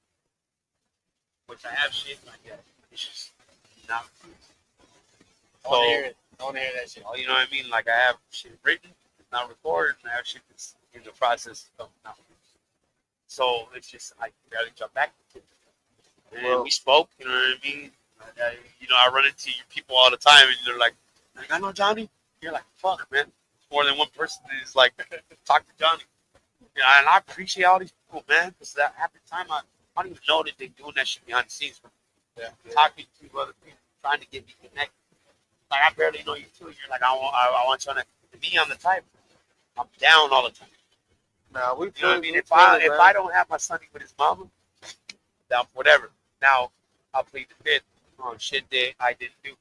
Which I have shit like that. It's just not. I want to hear it. I want to hear that shit. You know what I mean? Like, I have shit written, not recorded, and I have shit that's in the process of coming out. So, it's just, I barely jump back into it. And we spoke, you know what I mean? You know, I run into people all the time, and they're like, I know Johnney. You're like, fuck, man. More than one person is like, talk to Johnney. You know, and I appreciate all these people, man, because that half the time I don't even know that they're doing that shit behind the scenes. Talking to other people, trying to get me connected. Like, I barely know you too. You're like, I want you to be on the type. I'm down all the time. Nah, you know what I mean? If I don't have my sonny with his mama, then whatever. Now, I'll plead the fifth on shit that I didn't do.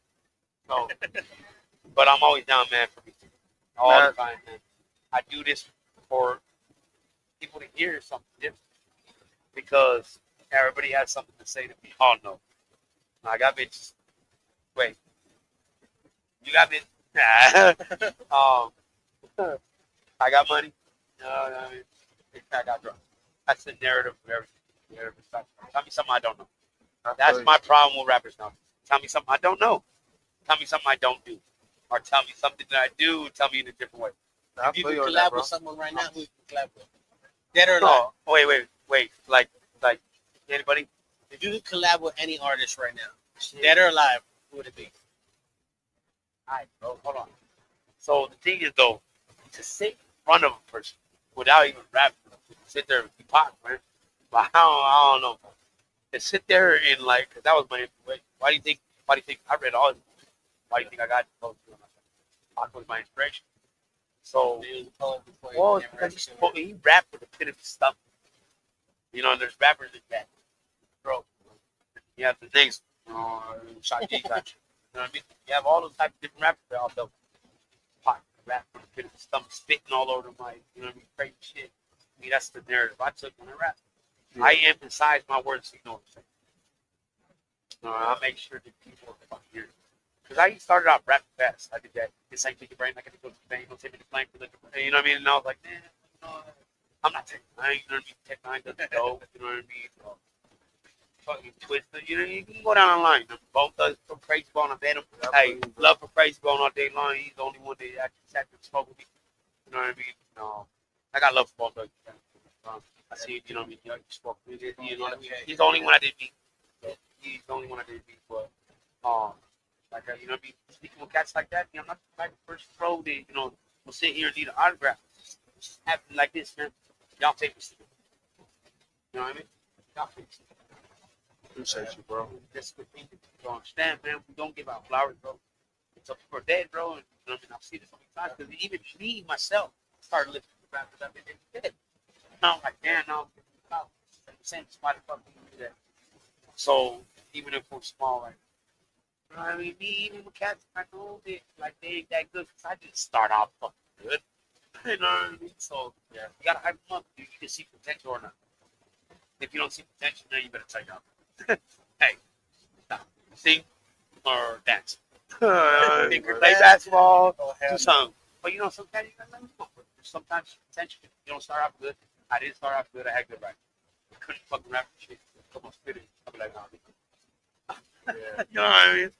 So, but I'm always down, man, for me. All the time, man. I do this for people to hear something different. Because everybody has something to say to me. Oh, no. I got bitches. Wait. You got bitches? I got money. No, I mean, I got drugs. That's the narrative of everything. Tell me something I don't know. That's my problem with rappers now. Tell me something I don't know. Tell me something I don't do. Or tell me something that I do, tell me in a different way. If you could collab with someone right now, who you could collab with? Dead or alive? No, wait. Like anybody? If you could collab with any artist right now, dead or alive, who would it be? Alright, bro, hold on. So the thing is, though, to sit in front of a person without even rapping, sit there and be pop, man. But I don't know. To sit there and like, cause that was my way. Why do you think I read all? Why do you think I got to Pac was my inspiration. So, well, because he rapped with a pit of his stomach. You know, and there's rappers that bro. You have the things, Shot G got you. You know what I mean? You have all those types of different rappers that all dope. Pac rap with a pit of his stomach, spitting all over the mic. You know what I mean? Crazy shit. I mean, that's the narrative I took when I rap. Yeah. I emphasize my words, so you know what I'm saying. I make sure that people are fucking hearing. Because I started out rapping fast. I did that. This ain't take your brain. I got to go to the bank. Don't take me to plank. You know what I mean? And I was like, man, I'm not Tech Nine. You know what I mean? Tech Nine doesn't go. You know what I mean? Fucking Twister. You know, you can go down the line. Both does for Crazy Bone. I met him. Hey, love for Crazy Bone all day long. He's the only one that actually sat and spoke with me. You know what I mean? I got love for both of them. I see, you know what I mean? You spoke with me. You know what I mean? He's the only one I did meet. He's the only one I did meet. But, like, you know what I mean? Speaking with cats like that, I'm not like the first pro that, you know, will sit here and need an autograph. Just happen like this, man. Y'all take me. You know what I mean? Y'all take me. Appreciate you, bro. That's the thing that you don't understand, man. We don't give out flowers, bro. So people are dead, bro. And, you know what I mean? I've seen this so many times because even me, myself, started listening to rappers I've been dead. Now I'm like, damn, now I'm saying somebody fucking do that. So even if we're small, like, you know what I mean? Me, even with cats, like a little bit, like they ain't that good because I didn't start off fucking good. You know what I mean? So yeah, you gotta hype them up. You can see potential or not. If you don't see potential, then you better check out. Hey, stop. Sing or dance. Play basketball, do something. But you know, sometimes you gotta let them go. Sometimes potential. You don't start off good. I didn't start off good. I had good rap. I couldn't fucking rap shit. Come on, spit it. I'll be like, nah. You know what I mean?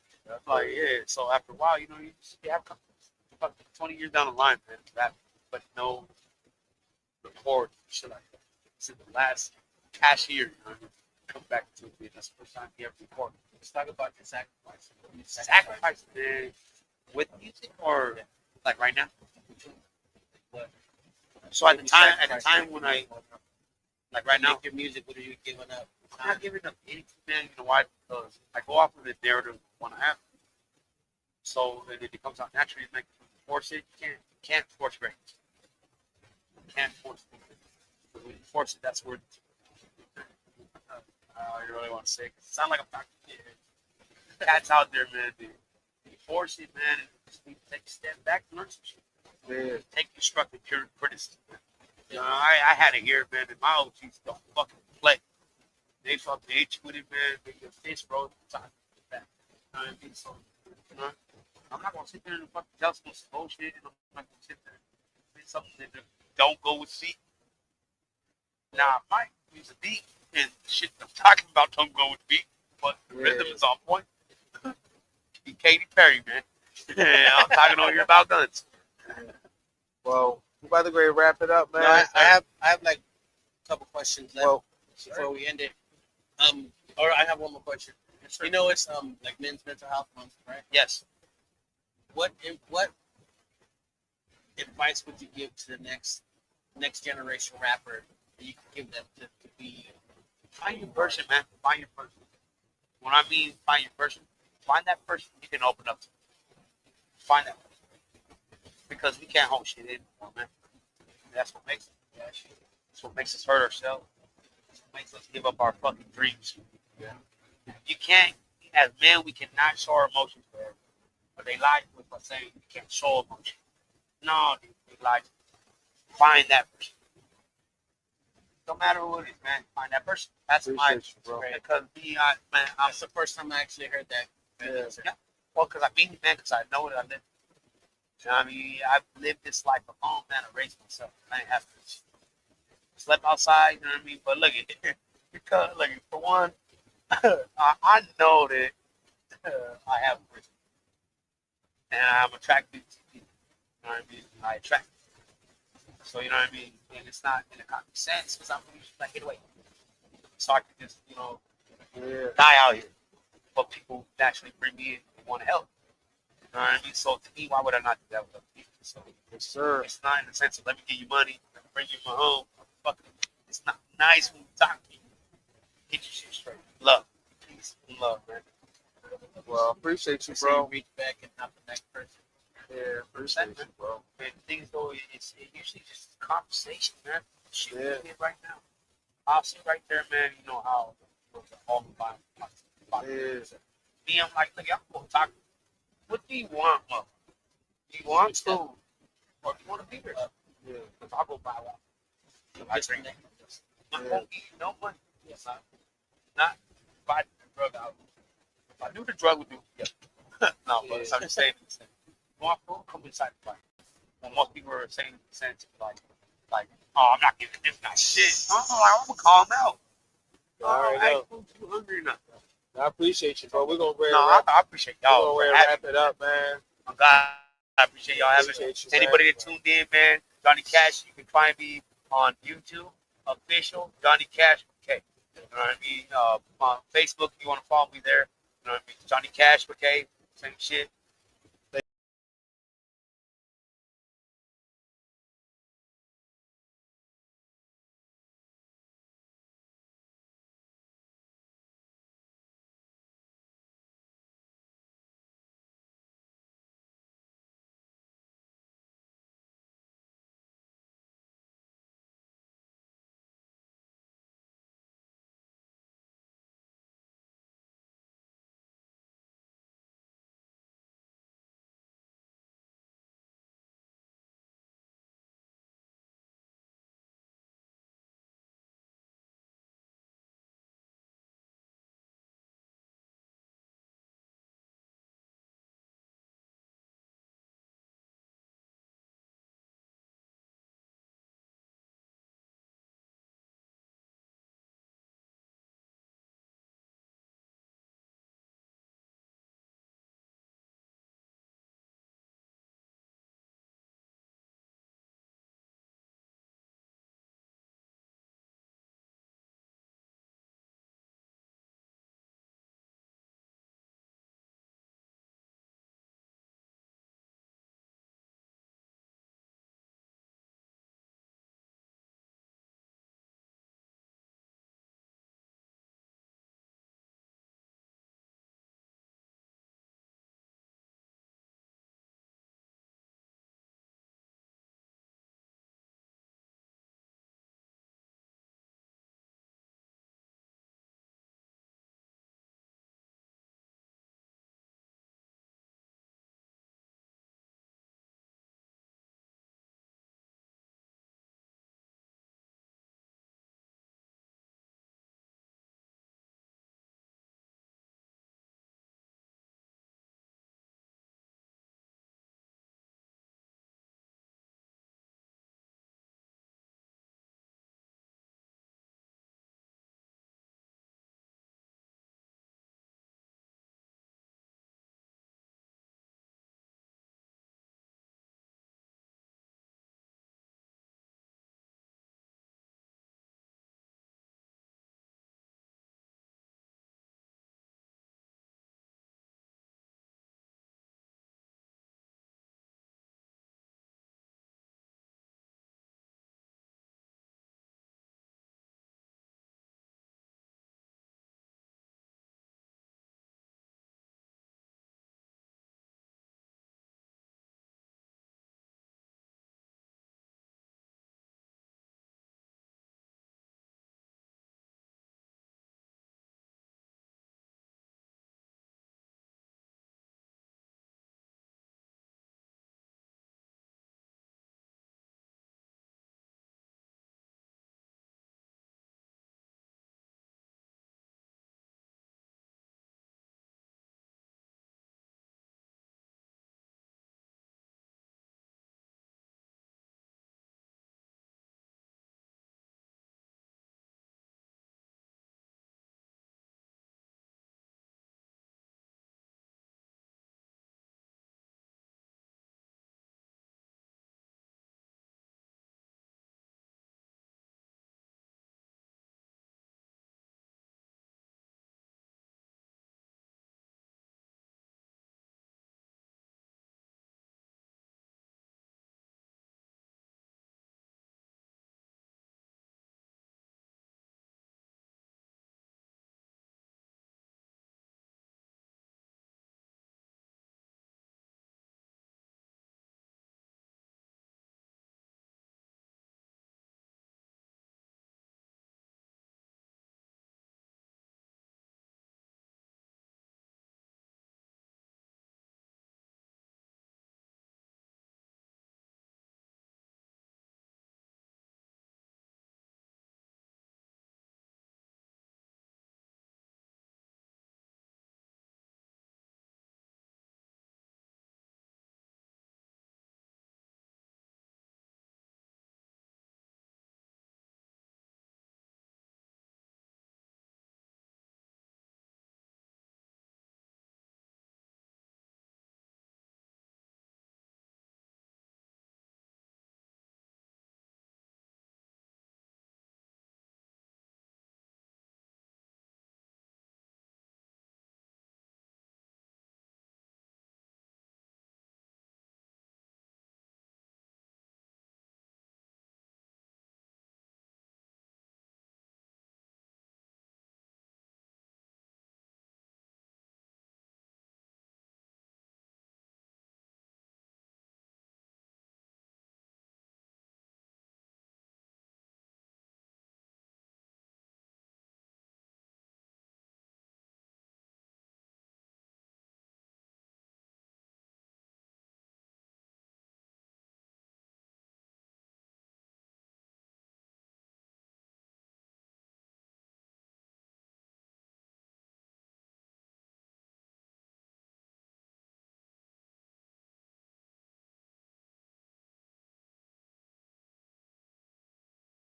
Like, yeah. So after a while, you know, you have 20 years down the line, man, rap, but no record, shit like that. It's in the last year, you know, come back to it. That's the first time you ever record. Let's talk about your sacrifice. Sacrifice, man, with music or like right now. What? So at the time when I, like right now, your music, what are you giving up? I'm not giving up anything, man. You know why? Because I go off of the narrative I want to have. So and it comes out naturally. Like force it, you can't force greatness. You can't force it. But when you force it, that's where you really want to say. It sounds like I'm talking to cats out there, man. Dude. You force it, man, and just need to take a step back and learn some shit. Yeah. Take constructive criticism. You know, I had it here, man, and my OGs don't fucking play. They fucking hate you with it, man. They get face rolled the time. You know what I mean? So, you know, I'm not gonna sit there and fucking tell some bullshit, and I'm not gonna sit there and say something that don't go with beat. Now, I might use a beat, and the shit I'm talking about don't go with beat, but the rhythm is on point. Be Katy Perry, man. Yeah, I'm talking over here about guns. Well, we're about to go ahead and wrap it up, man. No, I have like a couple questions left before we end it. Or I have one more question. You know, it's like Men's Mental Health Month, right? Yes. What advice would you give to the next generation rapper that you could give them to be? Find your person, man. Find your person. When I mean find your person, find that person you can open up to. Find that person. Because we can't hold shit in anymore, man. That's what makes it. That's what makes us hurt ourselves. That's what makes us give up our fucking dreams. Yeah. You can't, as men, we cannot show our emotions forever. But they lie to us by saying we can't show emotion. No, dude, they lie to us. Find that person. No matter who it is, man, find that person. That's my bro. Because man, that's the first time I actually heard that. Yeah. Well, because I mean it, man, because I know it. I live. You know what I mean? I've lived this life alone, man. I raised myself. I ain't have to slept outside, you know what I mean? But look at it. Because, look, for one, I know that I have a person. And I'm attracted to people. You know what I mean? I attract. So, you know what I mean? And it's not in a common sense because I'm going to like, get away. So I can just, you know, die out here. But people naturally bring me in and want to help. You know what I mean? So to me, why would I not do that with other people? So yes, sir. It's not in the sense of let me give you money, let me bring you my home. Fuck it. It's not nice when you talk to you. Get your shit straight. Love. Peace and love, man. Well, appreciate you, bro. Reach back and help the next person. Yeah, appreciate you, bro. And things though, it's usually just a conversation, man. Shit we did right now. I'll see right there, man. You know how all the time. Me, I'm like, look, I'm gonna talk. What do you want, mother? Do you want food? Or do you want a beer? Yeah. Because I'll go buy one. I drink that. I won't give you no money. Yes, I'm not buy the drug out. If I do the drug, we do it together. No, but I'm just saying. You want food? Come inside the fight. And most people are saying like, oh, I'm not giving this guy shit. I'm gonna call him out. I ain't too hungry enough. I appreciate you, bro. We're gonna I appreciate y'all. We're gonna wrap it up, man. Oh, God, I appreciate y'all having me. Anybody that tuned in, man, Johnny Kash, you can find me on YouTube, official Johnny Kash. Okay, you know what I mean. On Facebook, if you want to follow me there, you know what I mean. Johnny Kash. Okay, same shit.